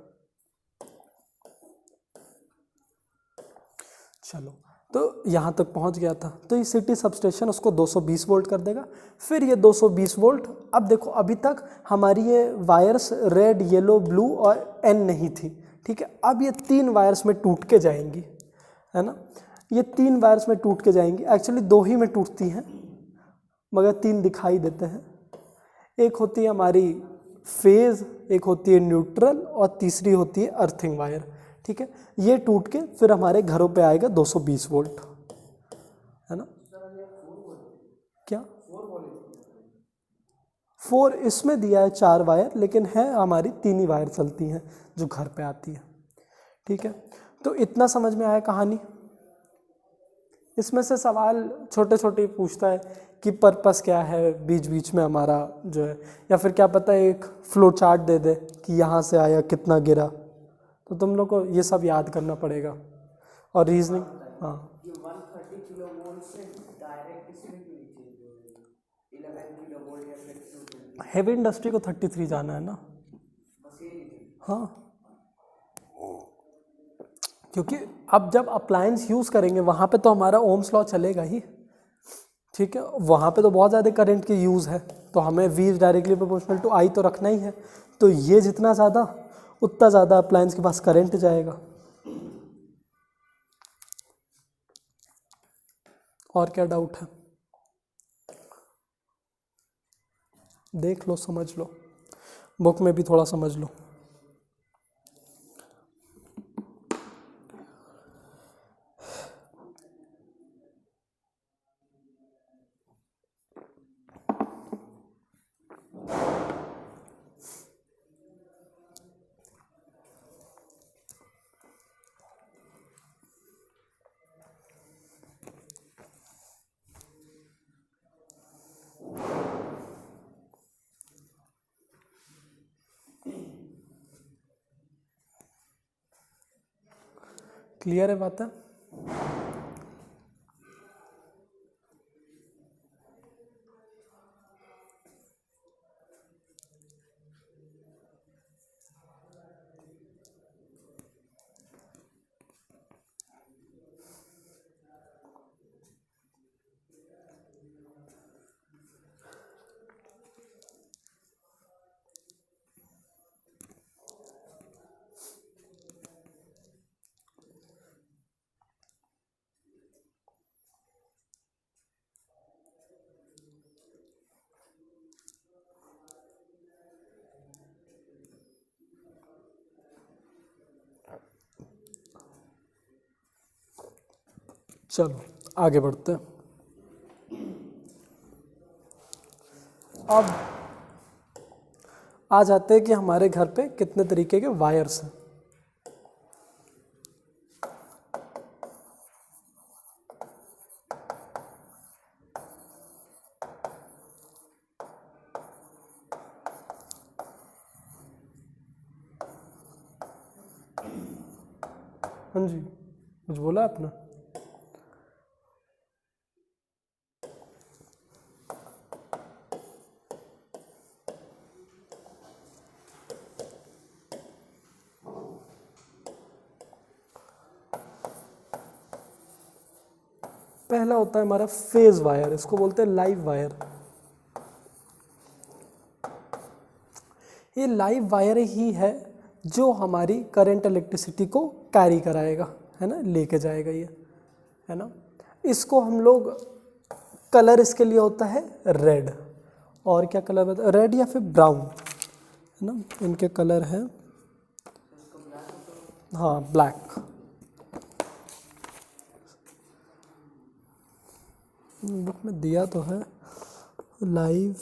चलो, तो यहाँ तक पहुँच गया था। तो ये सिटी सबस्टेशन उसको 220 वोल्ट कर देगा। फिर ये 220 वोल्ट, अब देखो अभी तक हमारी ये वायर्स रेड, येलो, ब्लू और एन नहीं थी, ठीक है। अब ये 3 वायर्स में टूट के जाएंगी, है ना। ये 3 वायर्स में टूट के जाएंगी, एक्चुअली 2 ही में टूटती हैं, मगर 3 दिखाई देते हैं। एक होती है हमारी फेज़, एक होती है न्यूट्रल और तीसरी होती है अर्थिंग वायर, ठीक है। ये टूट के फिर हमारे घरों पे आएगा 220 वोल्ट, है ना। क्या 4 इसमें दिया है 4 वायर, लेकिन है हमारी 3 ही वायर चलती हैं जो घर पे आती है, ठीक है। तो इतना समझ में आया कहानी। इसमें से सवाल छोटे छोटे पूछता है कि पर्पस क्या है बीच बीच में हमारा जो है, या फिर क्या पता है एक फ्लो चार्ट दे दे कि यहाँ से आया कितना गिरा, तो तुम लोग को ये सब याद करना पड़ेगा। और रीजनिंग, हाँ, ये 130 किलोवोल्ट से डायरेक्ट इसमें क्यों नहीं चेंज हो रही? 11 किलोवोल्ट या फिर 220? हेवी इंडस्ट्री को 33 जाना है ना। बस ये नहीं थी। हाँ, क्योंकि अब जब अप्लायंस यूज़ करेंगे वहाँ पे तो हमारा ओम्स लॉ चलेगा ही, ठीक है। वहाँ पे तो बहुत ज़्यादा करंट की यूज़ है, तो हमें V directly proportional to I तो रखना ही है। तो ये जितना ज़्यादा उतना ज़्यादा अप्लायंस के पास करंट जाएगा। और क्या डाउट है? देख लो, समझ लो, बुक में भी थोड़ा समझ लो। क्लियर है बात है? चलो आगे बढ़ते हैं। अब आ जाते हैं कि हमारे घर पे कितने तरीके के वायर्स हैं। हाँ जी, कुछ बोला आपने? पहला होता है हमारा फेज वायर, इसको बोलते हैं लाइव वायर। ये लाइव वायर ही है जो हमारी करंट इलेक्ट्रिसिटी को कैरी कराएगा, है ना, लेके जाएगा ये, है ना। इसको हम लोग कलर इसके लिए होता है रेड, और क्या कलर होता है, रेड या फिर ब्राउन, है ना, इनके कलर है, हाँ ब्लैक। बुक में दिया तो है, लाइव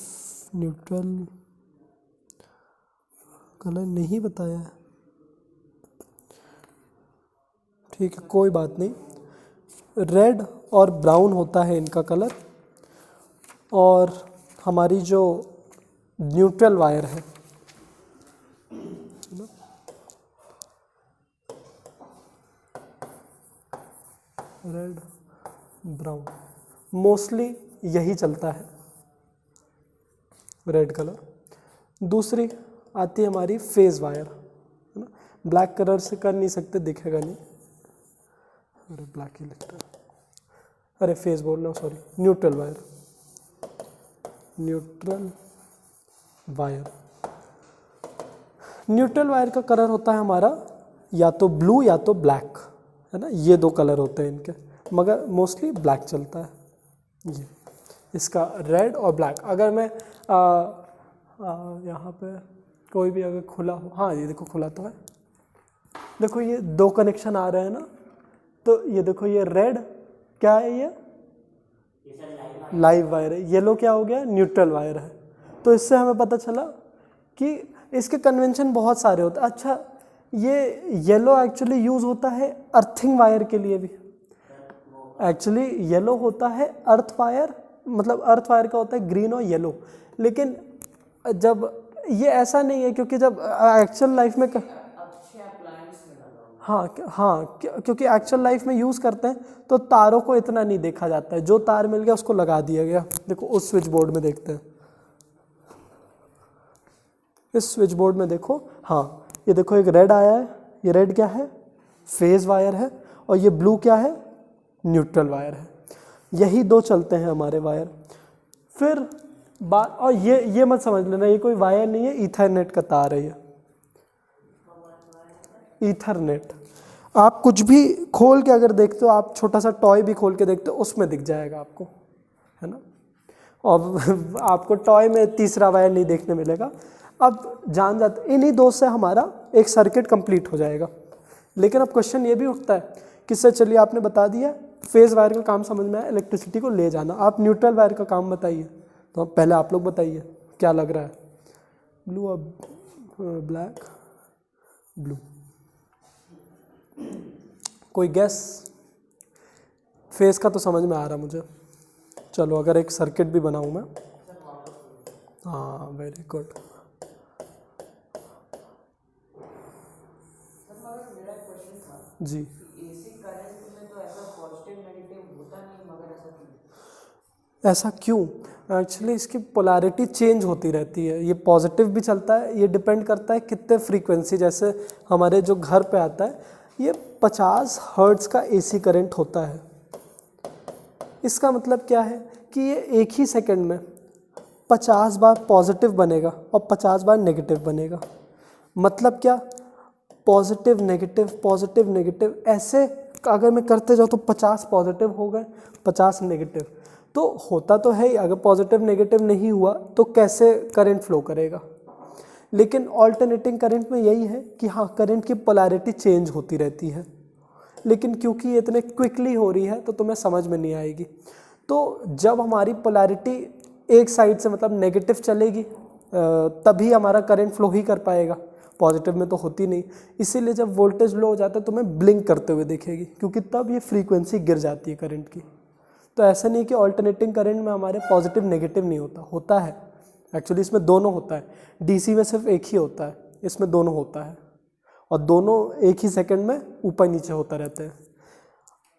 न्यूट्रल कलर नहीं बताया है, ठीक है कोई बात नहीं। रेड और ब्राउन होता है इनका कलर, और हमारी जो न्यूट्रल वायर है रेड ब्राउन, मोस्टली यही चलता है रेड कलर। दूसरी आती है हमारी फेज वायर, है ना, ब्लैक कलर से कर नहीं सकते, दिखेगा नहीं, अरे ब्लैक ही लगता है, अरे फेज बोल रहा हूँ sorry, neutral wire, neutral wire. Neutral wire का कलर होता है हमारा या तो ब्लू या तो ब्लैक, है ना, ये दो कलर होते हैं इनके, मगर मोस्टली ब्लैक चलता है। ये इसका रेड और ब्लैक। अगर मैं यहाँ पे कोई भी अगर खुला हो, हाँ ये देखो खुला तो है, देखो ये दो कनेक्शन आ रहे हैं ना, तो ये देखो ये रेड क्या है, ये लाइव वायर है, येलो क्या हो गया, न्यूट्रल वायर है। तो इससे हमें पता चला कि इसके कन्वेंशन बहुत सारे होते हैं। अच्छा, ये येलो एक्चुअली यूज़ होता है अर्थिंग वायर के लिए भी। एक्चुअली येलो होता है अर्थ वायर, मतलब अर्थ वायर का होता है ग्रीन और येलो, लेकिन जब ये ऐसा नहीं है, क्योंकि जब एक्चुअल लाइफ में हाँ क्योंकि एक्चुअल लाइफ में यूज़ करते हैं तो तारों को इतना नहीं देखा जाता है, जो तार मिल गया उसको लगा दिया गया। देखो उस स्विच बोर्ड में देखते हैं, इस स्विच बोर्ड में देखो, हाँ ये देखो एक रेड आया है, ये रेड क्या है, फेज वायर है, और ये ब्लू क्या है, न्यूट्रल वायर है। यही दो चलते हैं हमारे वायर। फिर बात, और ये मत समझ लेना ये कोई वायर नहीं है, ईथरनेट का तार है ये, ईथरनेट। आप कुछ भी खोल के अगर देखते हो, आप छोटा सा टॉय भी खोल के देखते हो, उसमें दिख जाएगा आपको, है ना, और आपको टॉय में तीसरा वायर नहीं देखने मिलेगा। अब जान जाते, इन्हीं दो से हमारा एक सर्किट कंप्लीट हो जाएगा। लेकिन अब क्वेश्चन ये भी उठता है, किससे, चलिए आपने बता दिया फेज वायर का काम समझ में आया, इलेक्ट्रिसिटी को ले जाना, आप न्यूट्रल वायर का काम बताइए। तो पहले आप लोग बताइए क्या लग रहा है, ब्लू और ब्लैक, ब्लू, कोई गैस? फेस का तो समझ में आ रहा मुझे। चलो अगर एक सर्किट भी बनाऊं मैं, हाँ वेरी गुड। जी, एसी करंट में तो ऐसा पॉजिटिव नेगेटिव होता नहीं, मगर ऐसा क्यों? ऐसा क्यों? एक्चुअली इसकी पोलैरिटी चेंज होती रहती है, ये पॉजिटिव भी चलता है, ये डिपेंड करता है कितने फ्रीक्वेंसी, जैसे हमारे जो घर पे आता है ये 50 हर्ट्ज़ का एसी करंट होता है। इसका मतलब क्या है कि ये एक ही सेकंड में 50 बार पॉजिटिव बनेगा और 50 बार नेगेटिव बनेगा। मतलब क्या, पॉजिटिव नेगेटिव ऐसे अगर मैं करते जाऊँ तो 50 पॉजिटिव हो गए, 50 नेगेटिव, तो होता तो है ही। अगर पॉजिटिव नेगेटिव नहीं हुआ तो कैसे करंट फ्लो करेगा? लेकिन ऑल्टरनेटिंग करंट में यही है कि हाँ, करंट की पोलैरिटी चेंज होती रहती है, लेकिन क्योंकि ये इतने क्विकली हो रही है तो तुम्हें समझ में नहीं आएगी। तो जब हमारी पोलैरिटी एक साइड से मतलब नेगेटिव चलेगी तभी हमारा करंट फ्लो ही कर पाएगा, पॉजिटिव में तो होती नहीं। इसीलिए जब वोल्टेज लो हो जाता है तो तुम्हें ब्लिंक करते हुए दिखेगी, क्योंकि तब ये फ्रीक्वेंसी गिर जाती है करंट की। तो ऐसा नहीं कि ऑल्टरनेटिंग करंट में हमारे पॉजिटिव नेगेटिव नहीं होता है। एक्चुअली इसमें दोनों होता है, डीसी में सिर्फ एक ही होता है, इसमें दोनों होता है, और दोनों एक ही सेकंड में ऊपर नीचे होता रहता है।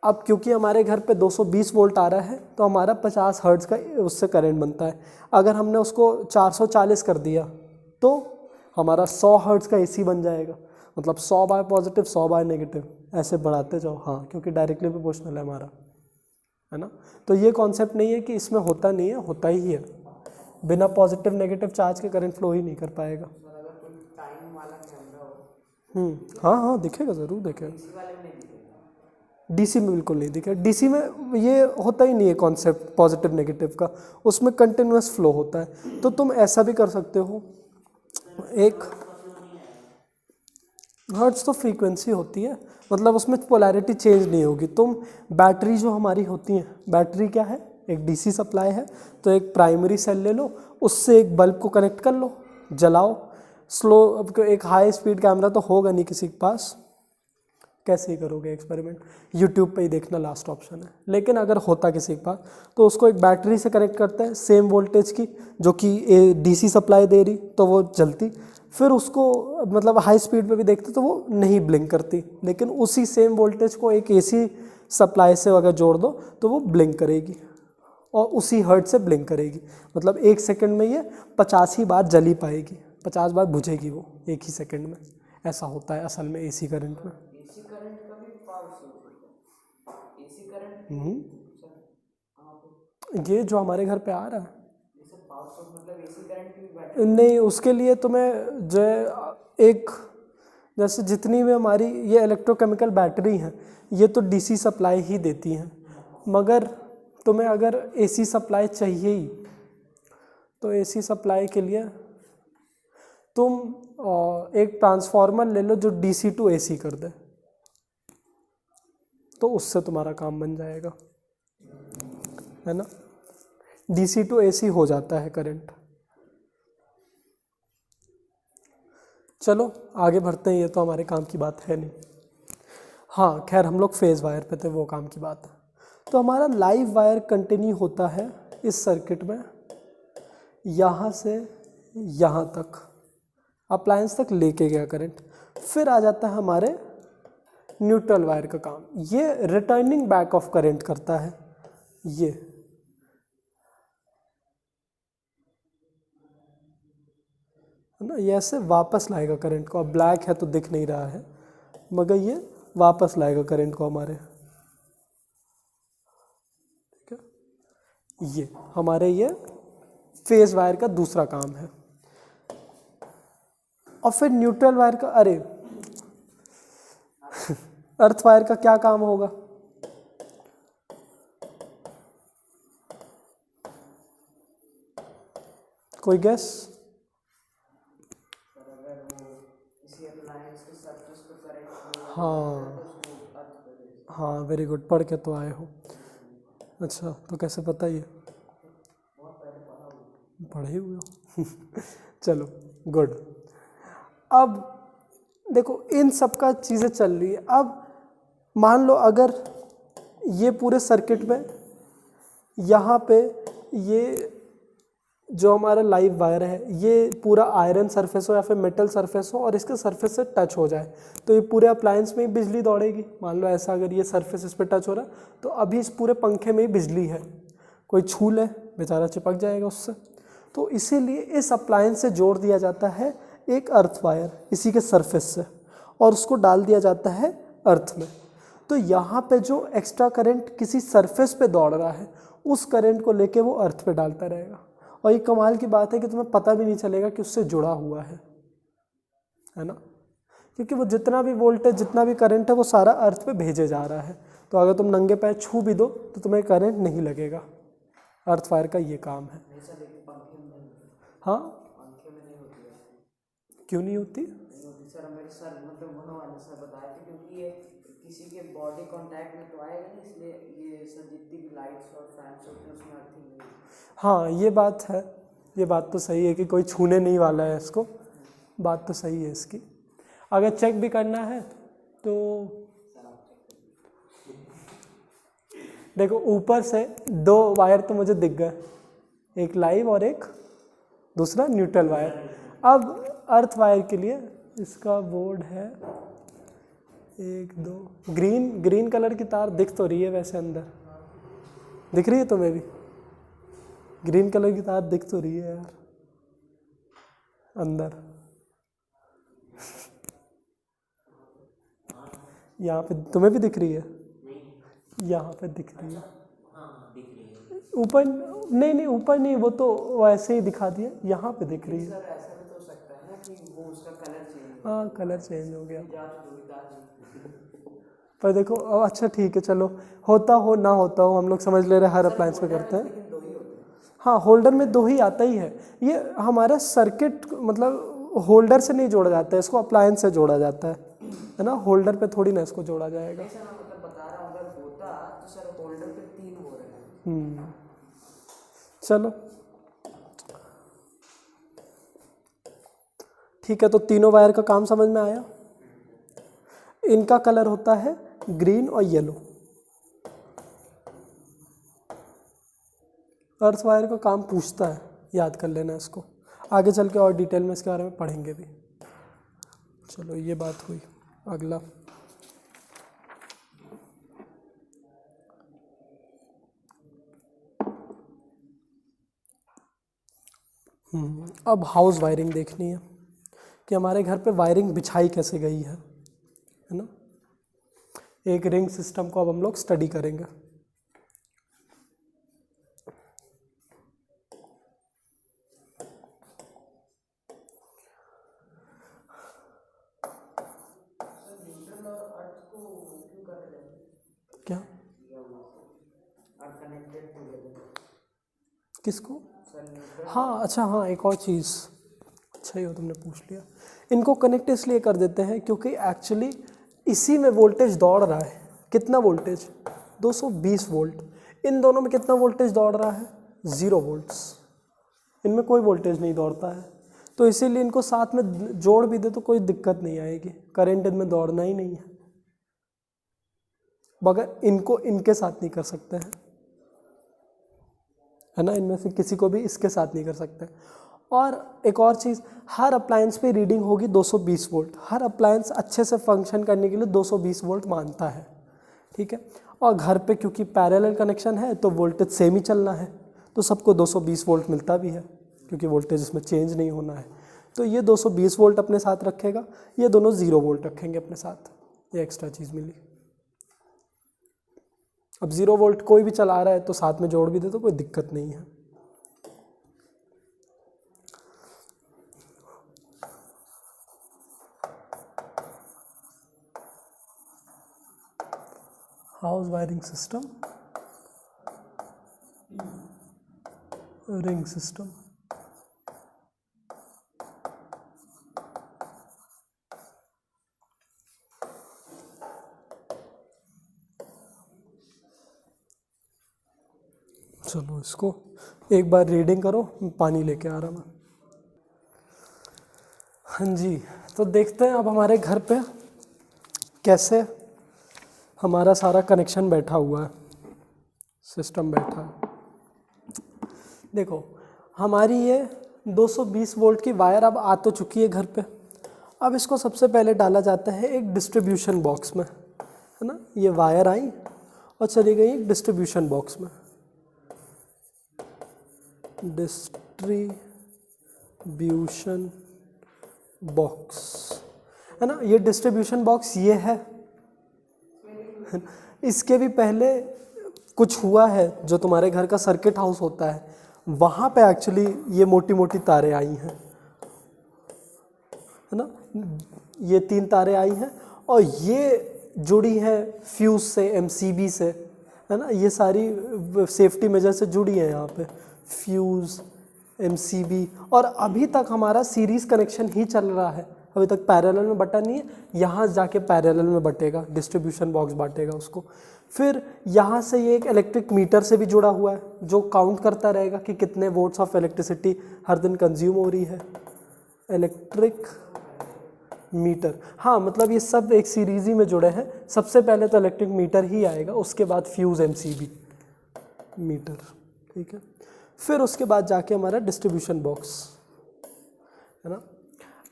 अब क्योंकि हमारे घर पे 220 वोल्ट आ रहा है तो हमारा 50 हर्ट्ज़ का उससे करंट बनता है। अगर हमने उसको 440 कर दिया तो हमारा 100 हर्ट्ज़ का एसी बन जाएगा, मतलब 100 बार पॉजिटिव 100 बार नेगेटिव, ऐसे बढ़ाते जाओ। हाँ, क्योंकि डायरेक्टली प्रोपोर्शनल है हमारा, है ना। तो ये कॉन्सेप्ट नहीं है कि इसमें होता नहीं है, होता ही है। बिना पॉजिटिव नेगेटिव चार्ज के करंट फ्लो ही नहीं कर पाएगा। अगर कोई टाइम वाला कैमरा हो, हाँ दिखेगा, ज़रूर दिखेगा। डीसी में बिल्कुल नहीं दिखेगा। डीसी में ये होता ही नहीं है कॉन्सेप्ट पॉजिटिव नेगेटिव का, उसमें कंटिन्यूस फ्लो होता है। तो तुम ऐसा भी कर सकते हो, एक हर्ट्ज़ तो फ्रीक्वेंसी होती है, मतलब उसमें पोलैरिटी चेंज नहीं होगी। तुम बैटरी जो हमारी होती हैं, बैटरी क्या है, एक डीसी सप्लाई है, तो एक प्राइमरी सेल ले लो, उससे एक बल्ब को कनेक्ट कर लो, जलाओ। स्लो, अब एक हाई स्पीड कैमरा तो होगा नहीं किसी के पास, कैसे ही करोगे एक्सपेरिमेंट, यूट्यूब पे ही देखना लास्ट ऑप्शन है। लेकिन अगर होता किसी के पास तो उसको एक बैटरी से कनेक्ट करते हैं सेम वोल्टेज की, जो कि डीसी सप्लाई दे रही, तो वो जलती। फिर उसको मतलब हाई स्पीड पे भी देखते तो वो नहीं ब्लिंक करती, लेकिन उसी सेम वोल्टेज को एक एसी सप्लाई से अगर जोड़ दो तो वो ब्लिंक करेगी और उसी हर्ट से ब्लिंक करेगी। मतलब 1 सेकंड में ये 50 ही बार जली पाएगी, 50 बार बुझेगी वो 1 ही सेकंड में। ऐसा होता है असल में एसी करंट में। एसी करंट का भी पावर सोर्स होता है। एसी करंट ये जो हमारे घर पे आ रहा है, ये सब पावर सोर्स मतलब एसी करंट की भी बैटरी नहीं, उसके लिए तुम्हें जो एक जैसे जितनी भी हमारी ये इलेक्ट्रोकेमिकल बैटरी हैं, ये तो डीसी सप्लाई ही देती हैं, मगर तुम्हें अगर एसी सप्लाई चाहिए ही तो एसी सप्लाई के लिए तुम एक ट्रांसफार्मर ले लो जो डीसी टू एसी कर दे, तो उससे तुम्हारा काम बन जाएगा, है ना। डीसी टू एसी हो जाता है करंट। चलो आगे बढ़ते हैं, ये तो हमारे काम की बात है नहीं। हाँ खैर, हम लोग फेज वायर पे थे, वो काम की बात है। तो हमारा लाइव वायर कंटिन्यू होता है इस सर्किट में, यहाँ से यहाँ तक अप्लायंस तक लेके गया करंट। फिर आ जाता है हमारे न्यूट्रल वायर का काम, ये रिटर्निंग बैक ऑफ करंट करता है। ये है ना, ये ऐसे वापस लाएगा करंट को। अब ब्लैक है तो दिख नहीं रहा है, मगर ये वापस लाएगा करंट को हमारे, ठीक है। ये हमारे ये फेज वायर का दूसरा काम है। और फिर न्यूट्रल वायर का, अरे अर्थ वायर का क्या काम होगा? कोई गेस? हाँ हाँ, वेरी गुड, पढ़ के तो आए हो। अच्छा, तो कैसे पता ये? पढ़े हुए हो चलो गुड। अब देखो इन सब का चीज़ें चल रही है। अब मान लो अगर ये पूरे सर्किट में यहाँ पे ये जो हमारा लाइव वायर है, ये पूरा आयरन सरफेस हो या फिर मेटल सरफेस हो और इसके सरफेस से टच हो जाए, तो ये पूरे अप्लायंस में ही बिजली दौड़ेगी। मान लो ऐसा, अगर ये सरफेस इस पर टच हो रहा है तो अभी इस पूरे पंखे में ही बिजली है, कोई छू ले बेचारा चिपक जाएगा उससे। तो इसीलिए इस अप्लायंस से जोड़ दिया जाता है एक अर्थ वायर इसी के सरफेस से, और उसको डाल दिया जाता है अर्थ में। तो यहाँ पे जो एक्स्ट्रा करंट किसी सरफेस पे दौड़ रहा है, उस करंट को लेके वो अर्थ पे डालता रहेगा। और ये कमाल की बात है कि तुम्हें पता भी नहीं चलेगा कि उससे जुड़ा हुआ है ना, क्योंकि वो जितना भी वोल्टेज, जितना भी करंट है, वो सारा अर्थ पे भेजे जा रहा है। तो अगर तुम नंगे पैर छू भी दो तो तुम्हें करंट नहीं लगेगा। अर्थ वायर का ये काम है। हाँ, क्यों नहीं होती? सर मेरे सर मतलब वहाँ वाले सर बताए थे, क्योंकि ये किसी के बॉडी कांटेक्ट में तो आएगा नहीं, इसलिए ये सर जितनी भी लाइट्स और फैंस होते हैं उसमें अर्थिंग नहीं। हाँ ये बात है, ये बात तो सही है कि कोई छूने नहीं वाला है इसको, बात तो सही है इसकी। अगर चेक भी करना है तो देखो, ऊपर से 2 वायर तो मुझे दिख गए, एक लाइव और एक दूसरा न्यूट्रल वायर। अब अर्थ वायर के लिए इसका बोर्ड है 1 2, ग्रीन कलर की तार दिख तो रही है वैसे, अंदर दिख रही है तुम्हें भी? ग्रीन कलर की तार दिख तो रही है यार अंदर यहाँ पे तुम्हें भी दिख रही है? यहाँ पे दिख रही है ऊपर, नहीं ऊपर नहीं, वो तो वैसे ही दिखा दिया, यहाँ पे दिख रही है। सर ऐसा भी तो हो सकता है ना कि वो उसका कलर चेंज, हाँ कलर चेंज हो गया, हो। पर देखो अच्छा ठीक है, चलो होता हो ना होता हो, हम लोग समझ ले रहे हैं, हर अप्लायंस पे करते हैं। लेकिन 2 ही होते हैं। हाँ, होल्डर में 2 ही आता ही है। ये हमारा सर्किट मतलब होल्डर से नहीं जोड़ा जाता है, इसको अप्लायंस से जोड़ा जाता है ना। होल्डर पे थोड़ी ना इसको जोड़ा जाएगा। सर मैं मतलब बता रहा हूँ, अगर होता तो सर होल्डर पे 3 हो रहे हैं। चलो ठीक है, तो तीनों वायर का काम समझ में आया। इनका कलर होता है ग्रीन और येलो। अर्थ वायर का काम पूछता है, याद कर लेना इसको, आगे चल के और डिटेल में इसके बारे में पढ़ेंगे भी। चलो ये बात हुई। अगला अब हाउस वायरिंग देखनी है कि हमारे घर पे वायरिंग बिछाई कैसे गई है ना। एक रिंग सिस्टम को अब हम लोग स्टडी करेंगे। क्या किसको? हाँ अच्छा, हाँ एक और चीज़, अच्छा ही हो तुमने पूछ लिया। इनको कनेक्ट इसलिए कर देते हैं क्योंकि एक्चुअली इसी में वोल्टेज दौड़ रहा है। कितना वोल्टेज? 220 वोल्ट। इन दोनों में कितना वोल्टेज दौड़ रहा है? 0 वोल्ट्स। इनमें कोई वोल्टेज नहीं दौड़ता है, तो इसीलिए इनको साथ में जोड़ भी दे तो कोई दिक्कत नहीं आएगी, करंट इनमें दौड़ना ही नहीं है। मगर इनको इनके साथ नहीं कर सकते हैं, है ना, इनमें से किसी को भी इसके साथ नहीं कर सकते। और एक और चीज़, हर अप्लायंस पे रीडिंग होगी 220 वोल्ट। हर अप्लायंस अच्छे से फंक्शन करने के लिए 220 वोल्ट मानता है, ठीक है। और घर पे क्योंकि पैरेलल कनेक्शन है तो वोल्टेज सेम ही चलना है, तो सबको 220 वोल्ट मिलता भी है क्योंकि वोल्टेज इसमें चेंज नहीं होना है। तो ये 220 वोल्ट अपने साथ रखेगा, ये दोनों 0 वोल्ट रखेंगे अपने साथ। ये एक्स्ट्रा चीज़ मिली। अब 0 वोल्ट कोई भी चला रहा है तो साथ में जोड़ भी दे तो कोई दिक्कत नहीं है। House wiring system, ring system. चलो इसको एक बार रीडिंग करो, पानी लेके आ रहा मैं। हाँ जी, तो देखते हैं अब हमारे घर पे कैसे हमारा सारा कनेक्शन बैठा हुआ है, सिस्टम बैठा है। देखो हमारी ये 220 वोल्ट की वायर अब आ तो चुकी है घर पे। अब इसको सबसे पहले डाला जाता है एक डिस्ट्रीब्यूशन बॉक्स में, है ना। ये वायर आई और चली गई एक डिस्ट्रीब्यूशन बॉक्स में। डिस्ट्रीब्यूशन बॉक्स, है ना। ये डिस्ट्रीब्यूशन बॉक्स ये है। इसके भी पहले कुछ हुआ है, जो तुम्हारे घर का सर्किट हाउस होता है वहाँ पे एक्चुअली ये मोटी मोटी तारें आई हैं, है ना। ये 3 तारें आई हैं और ये जुड़ी है फ्यूज से, एमसीबी से, है ना। ये सारी सेफ्टी मेजर से जुड़ी है यहाँ पे, फ्यूज, एमसीबी। और अभी तक हमारा सीरीज कनेक्शन ही चल रहा है, अभी तक पैरेलल में बटा नहीं है। यहाँ जाके पैरेलल में बटेगा, डिस्ट्रीब्यूशन बॉक्स बांटेगा उसको। फिर यहाँ से ये एक इलेक्ट्रिक मीटर से भी जुड़ा हुआ है, जो काउंट करता रहेगा कि कितने वोट्स ऑफ इलेक्ट्रिसिटी हर दिन कंज्यूम हो रही है। इलेक्ट्रिक मीटर, हाँ मतलब ये सब एक सीरीज ही में जुड़े हैं। सबसे पहले तो इलेक्ट्रिक मीटर ही आएगा, उसके बाद फ्यूज, एमसीबी, मीटर, ठीक है। फिर उसके बाद जाके हमारा डिस्ट्रीब्यूशन बॉक्स, है ना।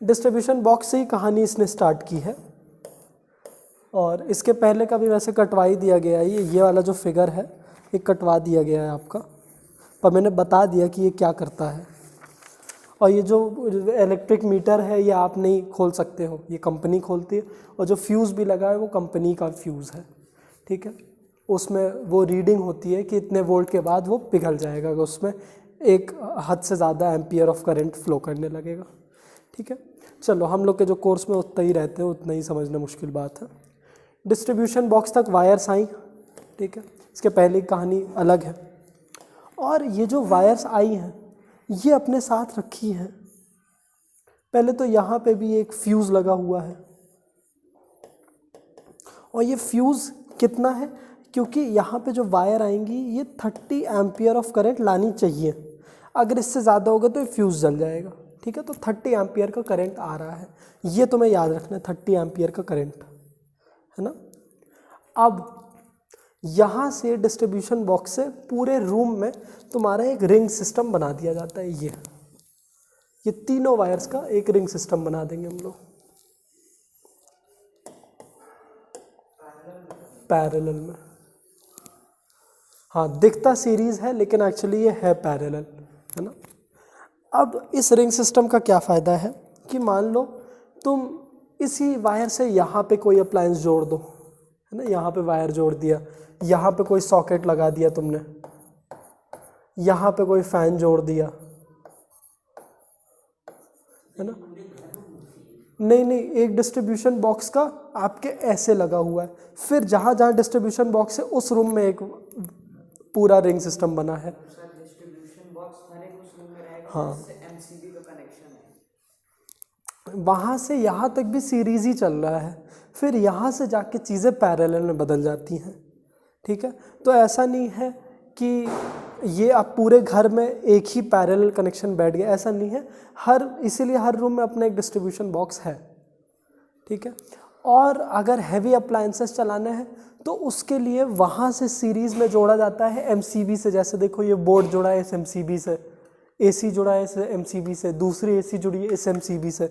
डिस्ट्रीब्यूशन बॉक्स से ही कहानी इसने स्टार्ट की है, और इसके पहले का भी वैसे कटवा ही दिया गया है। ये वाला जो फिगर है ये कटवा दिया गया है आपका, पर मैंने बता दिया कि ये क्या करता है। और ये जो इलेक्ट्रिक मीटर है ये आप नहीं खोल सकते हो, ये कंपनी खोलती है। और जो फ्यूज़ भी लगा है वो कंपनी का फ्यूज़ है, ठीक है। उसमें वो रीडिंग होती है कि इतने वोल्ट के बाद वो पिघल जाएगा, उसमें एक हद से ज़्यादा एम्पियर ऑफ करंट फ्लो करने लगेगा, ठीक है। चलो हम लोग के जो कोर्स में उतना ही रहते हैं, उतना ही समझना मुश्किल बात है। डिस्ट्रीब्यूशन बॉक्स तक वायर्स आई, ठीक है। इसके पहले की कहानी अलग है। और ये जो वायर्स आई हैं ये अपने साथ रखी हैं। पहले तो यहाँ पे भी एक फ्यूज़ लगा हुआ है, और ये फ्यूज़ कितना है क्योंकि यहाँ पे जो वायर आएंगी ये 30 एम्पियर ऑफ करंट लानी चाहिए। अगर इससे ज़्यादा होगा तो ये फ्यूज़ जल जाएगा। ठीक है, तो 30 एम्पियर का करंट आ रहा है, ये तुम्हें याद रखना है, 30 एम्पियर का करंट है ना। अब यहाँ से डिस्ट्रीब्यूशन बॉक्स से पूरे रूम में तुम्हारा एक रिंग सिस्टम बना दिया जाता है। ये तीनों वायर्स का एक रिंग सिस्टम बना देंगे हम लोग पैरेलल में। हाँ, दिखता सीरीज है लेकिन एक्चुअली ये है पैरेलल, है ना। अब इस रिंग सिस्टम का क्या फ़ायदा है कि मान लो तुम इसी वायर से यहाँ पे कोई अप्लायंस जोड़ दो, है ना। यहाँ पे वायर जोड़ दिया, यहाँ पे कोई सॉकेट लगा दिया तुमने, यहाँ पे कोई फैन जोड़ दिया, है ना। नहीं, एक डिस्ट्रीब्यूशन बॉक्स का आपके ऐसे लगा हुआ है, फिर जहाँ जहाँ डिस्ट्रीब्यूशन बॉक्स है उस रूम में एक पूरा रिंग सिस्टम बना है। डिस्ट्रीब्यूशन बॉक्स हर एक उस रूम में रहेगा, हाँ, जिससे एमसीबी का कनेक्शन है। वहाँ से यहाँ तक भी सीरीज ही चल रहा है, फिर यहाँ से जाके चीज़ें पैरेलल में बदल जाती हैं। ठीक है, तो ऐसा नहीं है कि ये अब पूरे घर में एक ही पैरेलल कनेक्शन बैठ गया, ऐसा नहीं है। इसीलिए हर रूम में अपना एक डिस्ट्रीब्यूशन बॉक्स है। ठीक है, और अगर हैवी अप्लायंसेस चलाना है तो उसके लिए वहाँ से सीरीज़ में जोड़ा जाता है एमसीबी से। जैसे देखो ये बोर्ड जुड़ा है इस एमसीबी से, एसी जुड़ा है इस एमसीबी से, दूसरी एसी जुड़ी है इस एमसीबी से,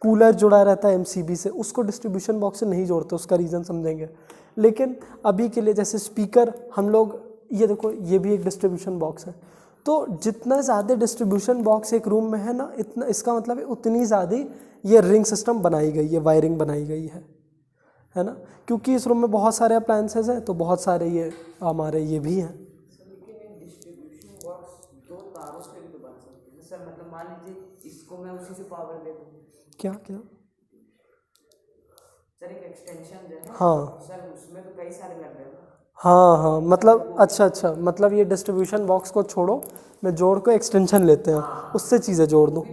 कूलर जुड़ा रहता है एमसीबी से। उसको डिस्ट्रीब्यूशन बॉक्स से नहीं जोड़ते, उसका रीज़न समझेंगे। लेकिन अभी के लिए जैसे स्पीकर हम लोग, ये देखो ये भी एक डिस्ट्रीब्यूशन बॉक्स है। तो जितना ज़्यादा डिस्ट्रीब्यूशन बॉक्स एक रूम में है ना, इतना इसका मतलब है उतनी ज़्यादा ये रिंग सिस्टम बनाई गई है, वायरिंग बनाई गई है ना। क्योंकि इस रूम में बहुत सारे अप्लायंसेज हैं तो बहुत सारे ये हमारे ये भी हैं। लेकिन एक डिस्ट्रीब्यूशन बॉक्स दो तारों से भी तो बन सकते हैं सर। मतलब मान लीजिए इसको मैं उसी से पावर ले दूँ। क्या सर एक एक्सटेंशन जो है, हाँ सर उसमें तो कई सारे लग रहे हैं। हाँ, मतलब अच्छा, मतलब ये डिस्ट्रीब्यूशन बॉक्स को छोड़ो, मैं जोड़ को एक्सटेंशन लेते हैं, उससे चीज़ें जोड़ दूँ।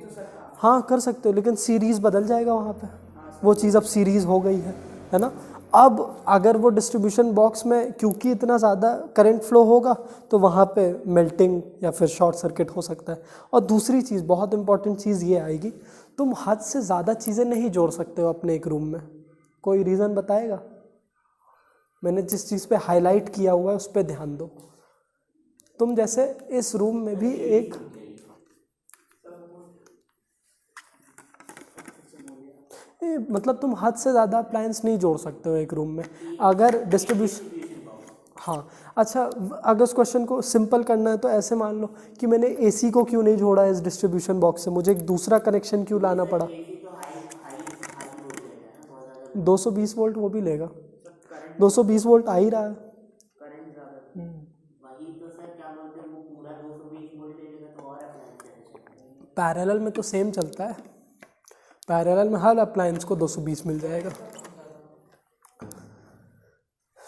हाँ, कर सकते हो, लेकिन सीरीज़ बदल जाएगा वहाँ पे, वो चीज़ अब सीरीज़ हो गई है ना। अब अगर वो डिस्ट्रीब्यूशन बॉक्स में क्योंकि इतना ज़्यादा करंट फ्लो होगा तो वहाँ पे मेल्टिंग या फिर शॉर्ट सर्किट हो सकता है। और दूसरी चीज़, बहुत इंपॉर्टेंट चीज़ ये आएगी, तुम हद से ज़्यादा चीज़ें नहीं जोड़ सकते हो अपने एक रूम में। कोई रीज़न बताएगा? मैंने जिस चीज़ पे हाईलाइट किया हुआ है उस पर ध्यान दो। तुम जैसे इस रूम में भी एक मतलब तुम हद से ज़्यादा अप्लायंस नहीं जोड़ सकते हो एक रूम में अगर डिस्ट्रीब्यूशन। हाँ, अच्छा, अगर उस क्वेश्चन को सिंपल करना है तो ऐसे मान लो कि मैंने एसी को क्यों नहीं जोड़ा इस डिस्ट्रीब्यूशन बॉक्स से, मुझे एक दूसरा कनेक्शन क्यों लाना पड़ा। 220 वोल्ट वो भी लेगा, 220 वोल्ट आ ही रहा है। करंट ज़्यादा वही तो सर, क्या बोलते हैं, वो पूरा 220 वोल्ट ले लेगा तो और अप्लायंस पैरेलल में तो सेम चलता है, पैरेलल में हर अप्लायंस को 220 मिल जाएगा।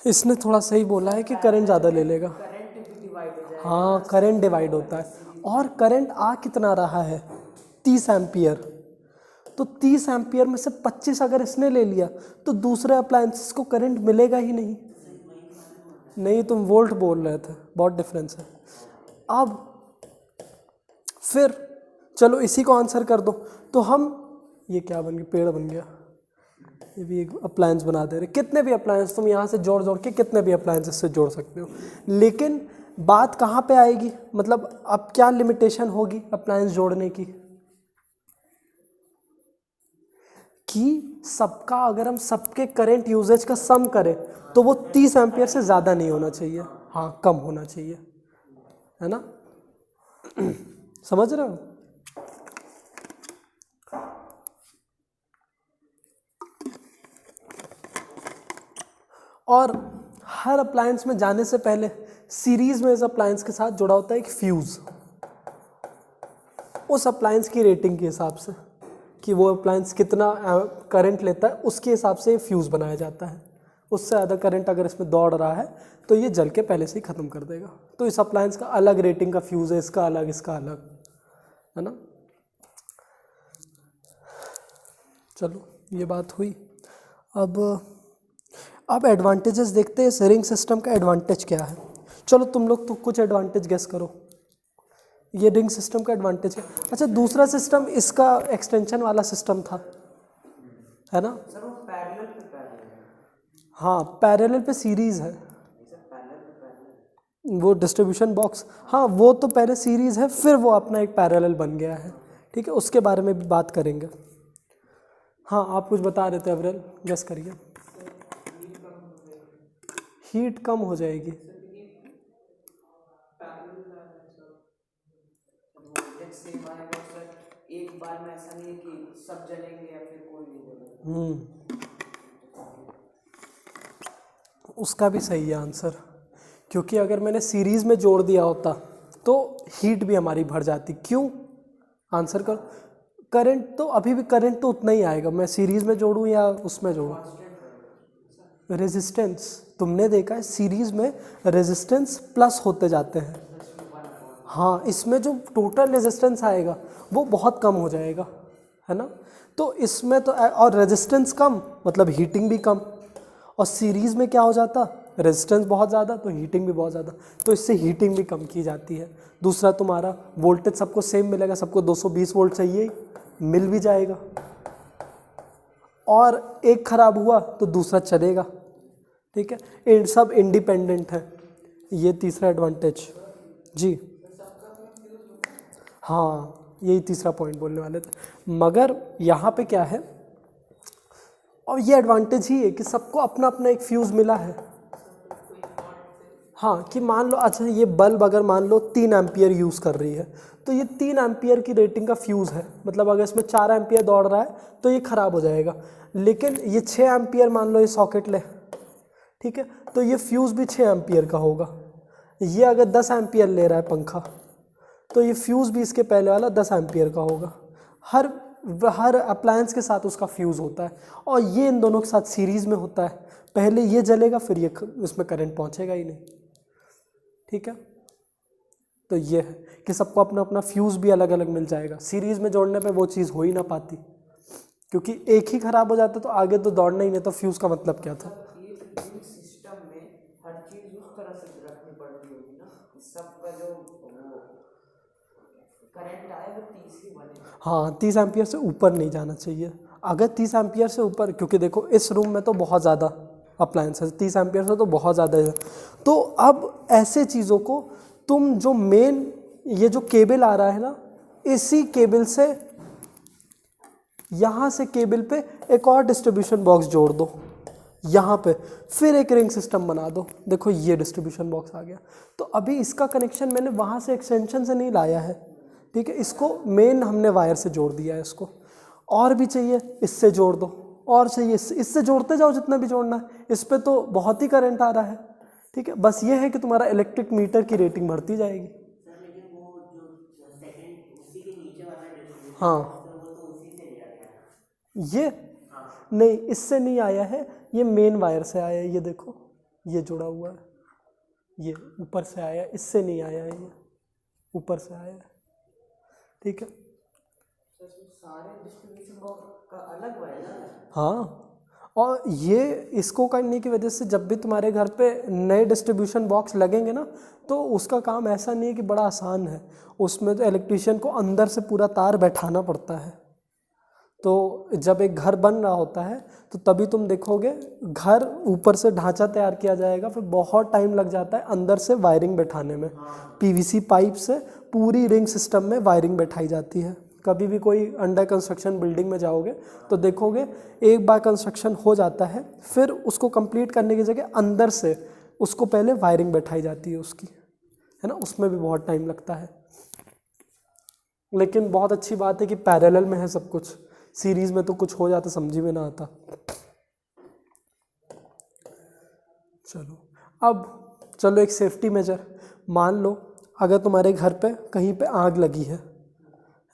इसने थोड़ा सही बोला है कि करंट ज़्यादा ले लेगा। करंट भी डिवाइड हो जाएगा। हाँ, करंट डिवाइड होता है। और करंट आ कितना रहा है, 30 एम्पियर। तो 30 एम्पियर में से 25 अगर इसने ले लिया तो दूसरे अप्लायंसेस को करंट मिलेगा ही नहीं। नहीं, तुम वोल्ट बोल रहे थे, बहुत डिफरेंस है। अब फिर चलो इसी को आंसर कर दो। तो हम ये क्या बन गया, पेड़ बन गया। ये भी एक अप्लायंस बना दे रहे। कितने भी अप्लायंस तुम यहाँ से जोड़ के कितने भी अप्लायंसेस से जोड़ सकते हो। लेकिन बात कहाँ पे आएगी, मतलब अब क्या लिमिटेशन होगी अप्लायंस जोड़ने की, कि सबका अगर हम सबके करंट यूजेज का सम करें तो वो 30 एम्पियर से ज़्यादा नहीं होना चाहिए। हाँ, कम होना चाहिए, है ना। समझ रहे हो। और हर अप्लायंस में जाने से पहले सीरीज में इस अप्लायंस के साथ जुड़ा होता है एक फ्यूज़, उस अप्लायंस की रेटिंग के हिसाब से कि वो अप्लायंस कितना करंट लेता है उसके हिसाब से फ्यूज़ बनाया जाता है। उससे ज़्यादा करंट अगर इसमें दौड़ रहा है तो ये जल के पहले से ही ख़त्म कर देगा। तो इस अप्लायंस का अलग रेटिंग का फ्यूज़ है, इसका अलग, इसका अलग, है ना। चलो ये बात हुई। अब अब एडवांटेजेस देखते हैं इस रिंग सिस्टम का। एडवांटेज क्या है? चलो तुम लोग तो कुछ एडवांटेज गेस करो। ये रिंग सिस्टम का एडवांटेज है। अच्छा, दूसरा सिस्टम इसका एक्सटेंशन वाला सिस्टम था, है ना? सर वो पैरेलल पे पैरेलल है। हाँ, पैरेलल पे सीरीज है। सर पैरेलल पे पैरेलल वो डिस्ट्रीब्यूशन बॉक्स, हाँ वो तो पहले सीरीज है, फिर वो अपना एक पैरेलल बन गया है। ठीक है, उसके बारे में भी बात करेंगे। हाँ, आप कुछ बता रहे थे अब्रेल, गेस करिए। हीट कम हो जाएगी। वोल्टेज सेम आएगा सर, एक बार में ऐसा नहीं है कि सब जलेंगे या फिर कोई नहीं जलेगा। उसका भी सही है आंसर, क्योंकि अगर मैंने सीरीज में जोड़ दिया होता तो हीट भी हमारी बढ़ जाती। क्यों? आंसर करो। करंट तो अभी भी करंट तो उतना ही आएगा, मैं सीरीज में जोड़ूं या उसमें जोड़ूं। रेजिस्टेंस तुमने देखा है सीरीज में रेजिस्टेंस प्लस होते जाते हैं। हाँ, इसमें जो टोटल रेजिस्टेंस आएगा वो बहुत कम हो जाएगा, है ना? तो इसमें तो और रेजिस्टेंस कम मतलब हीटिंग भी कम, और सीरीज़ में क्या हो जाता, रेजिस्टेंस बहुत ज़्यादा तो हीटिंग भी बहुत ज़्यादा, तो इससे हीटिंग भी कम की जाती है। दूसरा तुम्हारा वोल्टेज सबको सेम मिलेगा, सबको 220 वोल्ट चाहिए, मिल भी जाएगा, और एक ख़राब हुआ तो दूसरा चलेगा। ठीक है, इन सब इंडिपेंडेंट है। ये तीसरा एडवांटेज जी। हाँ, यही तीसरा पॉइंट बोलने वाले थे, मगर यहाँ पे क्या है, और ये एडवांटेज ही है कि सबको अपना अपना एक फ्यूज़ मिला है। हाँ, कि मान लो अच्छा ये बल्ब अगर मान लो 3 एम्पियर यूज़ कर रही है, तो ये 3 एम्पियर की रेटिंग का फ्यूज़ है, मतलब अगर इसमें 4 एम्पियर दौड़ रहा है तो ये ख़राब हो जाएगा। लेकिन ये 6 एम्पियर मान लो ये सॉकेट ले, ठीक है, तो ये फ्यूज़ भी 6 एम्पियर का होगा। ये अगर 10 एम्पियर ले रहा है पंखा, तो ये फ्यूज़ भी इसके पहले वाला 10 एम्पियर का होगा। हर अप्लायंस के साथ उसका फ्यूज़ होता है, और ये इन दोनों के साथ सीरीज़ में होता है। पहले ये जलेगा फिर ये इसमें करंट पहुंचेगा ही नहीं। ठीक है, तो ये है कि सबको अपना अपना फ्यूज़ भी अलग अलग मिल जाएगा। सीरीज़ में जोड़ने पे वो चीज़ हो ही ना पाती, क्योंकि एक ही ख़राब हो जाता तो आगे तो दौड़ना ही नहीं, तो फ्यूज़ का मतलब क्या था। ये सिस्टम में हर चीज उस तरह से रखनी पड़ती होगी ना, सबका जो वो करंट आए वो 30 ही बने। हाँ, 30 एम्पियर से ऊपर नहीं जाना चाहिए। अगर 30 एम्पियर से ऊपर, क्योंकि देखो इस रूम में तो बहुत ज़्यादा अप्लायंस है, 30 एम्पियर से तो बहुत ज़्यादा है। तो अब ऐसे चीज़ों को तुम जो मेन ये जो केबल आ रहा है ना, इसी केबल से यहाँ से केबल पे एक और डिस्ट्रीब्यूशन बॉक्स जोड़ दो यहाँ पे, फिर एक रिंग सिस्टम बना दो। देखो ये डिस्ट्रीब्यूशन बॉक्स आ गया। तो अभी इसका कनेक्शन मैंने वहाँ से एक्सटेंशन से नहीं लाया है, ठीक है, इसको मेन हमने वायर से जोड़ दिया है। इसको और भी चाहिए इससे जोड़ दो, और चाहिए इससे जोड़ते जाओ जितना भी जोड़ना है। इस पे तो बहुत ही करंट आ रहा है, ठीक है, बस ये है कि तुम्हारा इलेक्ट्रिक मीटर की रेटिंग बढ़ती जाएगी। हाँ, ये नहीं, इससे नहीं आया है, ये मेन वायर से आया है। ये देखो ये जुड़ा हुआ है, ये ऊपर से आया है, इससे नहीं आया है, ये ऊपर से आया है। ठीक है, सारे डिस्ट्रीब्यूशन बॉक्स का अलग वायर है। हाँ, और ये इसको करने की वजह से जब भी तुम्हारे घर पे नए डिस्ट्रीब्यूशन बॉक्स लगेंगे ना, तो उसका काम ऐसा नहीं है कि बड़ा आसान है। उसमें तो इलेक्ट्रीशियन को अंदर से पूरा तार बैठाना पड़ता है। तो जब एक घर बन रहा होता है तो तभी तुम देखोगे घर ऊपर से ढांचा तैयार किया जाएगा, फिर बहुत टाइम लग जाता है अंदर से वायरिंग बैठाने में। पीवीसी पाइप से पूरी रिंग सिस्टम में वायरिंग बैठाई जाती है। कभी भी कोई अंडर कंस्ट्रक्शन बिल्डिंग में जाओगे तो देखोगे एक बार कंस्ट्रक्शन हो जाता है, फिर उसको कंप्लीट करने की जगह अंदर से उसको पहले वायरिंग बैठाई जाती है उसकी, है ना, उसमें भी बहुत टाइम लगता है। लेकिन बहुत अच्छी बात है कि पैरेलल में है सब कुछ, सीरीज में तो कुछ हो जाता समझ में ना आता। चलो एक सेफ्टी मेजर, मान लो अगर तुम्हारे घर पे कहीं पे आग लगी है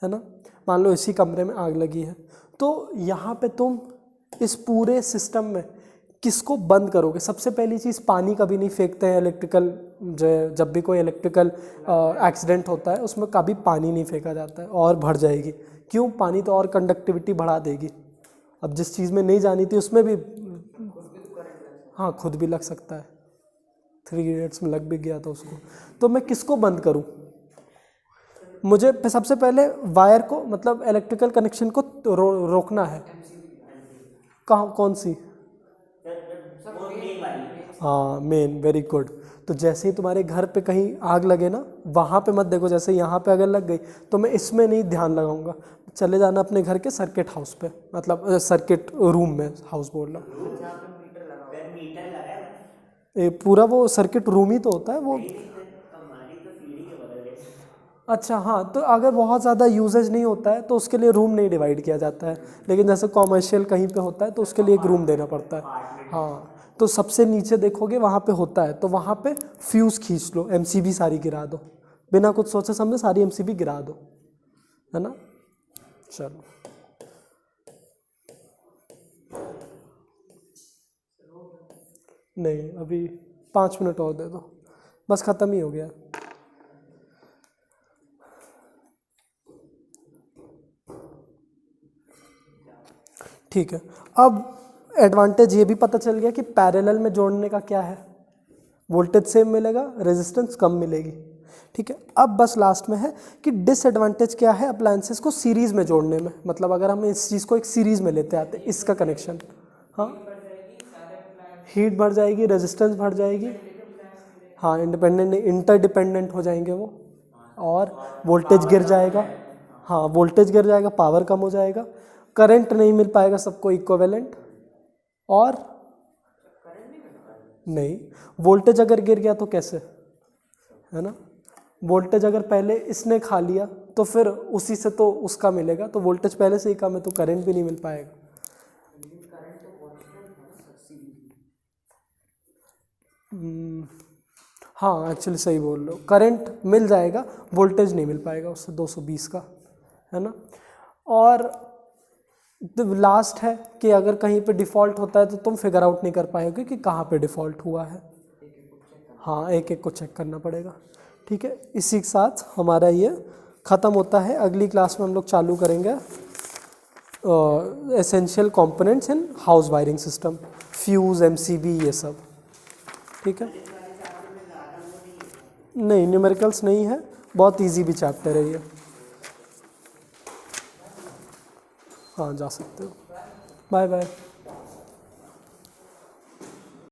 ना, मान लो इसी कमरे में आग लगी है, तो यहाँ पे तुम इस पूरे सिस्टम में किसको बंद करोगे? सबसे पहली चीज़, पानी कभी नहीं फेंकते हैं इलेक्ट्रिकल, जब भी कोई इलेक्ट्रिकल एक्सीडेंट होता है उसमें कभी पानी नहीं फेंका जाता है, और बढ़ जाएगी। क्यों? पानी तो और कंडक्टिविटी बढ़ा देगी। अब जिस चीज़ में नहीं जानी थी उसमें भी, हाँ खुद भी लग सकता है, 3 इडियट्स में लग भी गया था उसको। तो मैं किसको बंद करूँ? मुझे सबसे पहले वायर को, मतलब इलेक्ट्रिकल कनेक्शन को रोकना है। कहाँ, कौन सी? हाँ मेन, वेरी गुड। तो जैसे ही तुम्हारे घर पे कहीं आग लगे ना, वहाँ पे मत देखो, जैसे यहाँ पे अगर लग गई तो मैं इसमें नहीं ध्यान लगाऊंगा, चले जाना अपने घर के सर्किट हाउस पे, मतलब सर्किट रूम में, हाउस बोल रहा हूँ। मीटर लगा है पूरा वो सर्किट रूम ही तो होता है वो। हमारी तो सीढ़ी के बदल गए। अच्छा हाँ, तो अगर बहुत ज़्यादा यूजेज नहीं होता है तो उसके लिए रूम नहीं डिवाइड किया जाता है, लेकिन जैसे कॉमर्शियल कहीं पे होता है तो उसके लिए एक रूम देना पड़ता है। हाँ, तो सबसे नीचे देखोगे वहाँ पे होता है, तो वहाँ पे फ्यूज़ खींच लो, एमसीबी सारी गिरा दो, बिना कुछ सोचे समझे सारी एमसीबी गिरा दो, है ना। चलो नहीं, अभी 5 मिनट और दे दो, बस ख़त्म ही हो गया। ठीक है, अब एडवांटेज ये भी पता चल गया कि पैरेलल में जोड़ने का क्या है, वोल्टेज सेम मिलेगा, रेजिस्टेंस कम मिलेगी। ठीक है, अब बस लास्ट में है कि डिसएडवांटेज क्या है अप्लायंसेस को सीरीज़ में जोड़ने में, मतलब अगर हम इस चीज़ को एक सीरीज़ में लेते आते इसका कनेक्शन, हाँ हीट बढ़ जाएगी, रेजिस्टेंस बढ़ जाएगी, हाँ इंडिपेंडेंट इंटरडिपेंडेंट हो जाएंगे वो, और वोल्टेज गिर जाएगा, हाँ वोल्टेज गिर जाएगा, पावर कम हो जाएगा, करंट नहीं मिल पाएगा सबको इक्विवेलेंट, और नहीं वोल्टेज अगर गिर गया तो कैसे, है ना, वोल्टेज अगर पहले इसने खा लिया तो फिर उसी से तो उसका मिलेगा, तो वोल्टेज पहले से ही कम है तो करंट भी नहीं मिल पाएगा। हाँ एक्चुअली सही बोल रहे हो, करंट मिल जाएगा, वोल्टेज नहीं मिल पाएगा उससे 220 का, है ना। और लास्ट है कि अगर कहीं पे डिफ़ॉल्ट होता है तो तुम फिगर आउट नहीं कर पाओगे कि कहाँ पे डिफ़ॉल्ट हुआ है, हाँ एक एक को चेक करना पड़ेगा। ठीक है, इसी के साथ हमारा ये ख़त्म होता है। अगली क्लास में हम लोग चालू करेंगे essential components in house wiring system, fuse, MCB, ये सब। ठीक है, नहीं न्यूमेरिकल्स नहीं है, बहुत इजी भी चैप्टर है ये, हाँ जा सकते हो। Bye bye.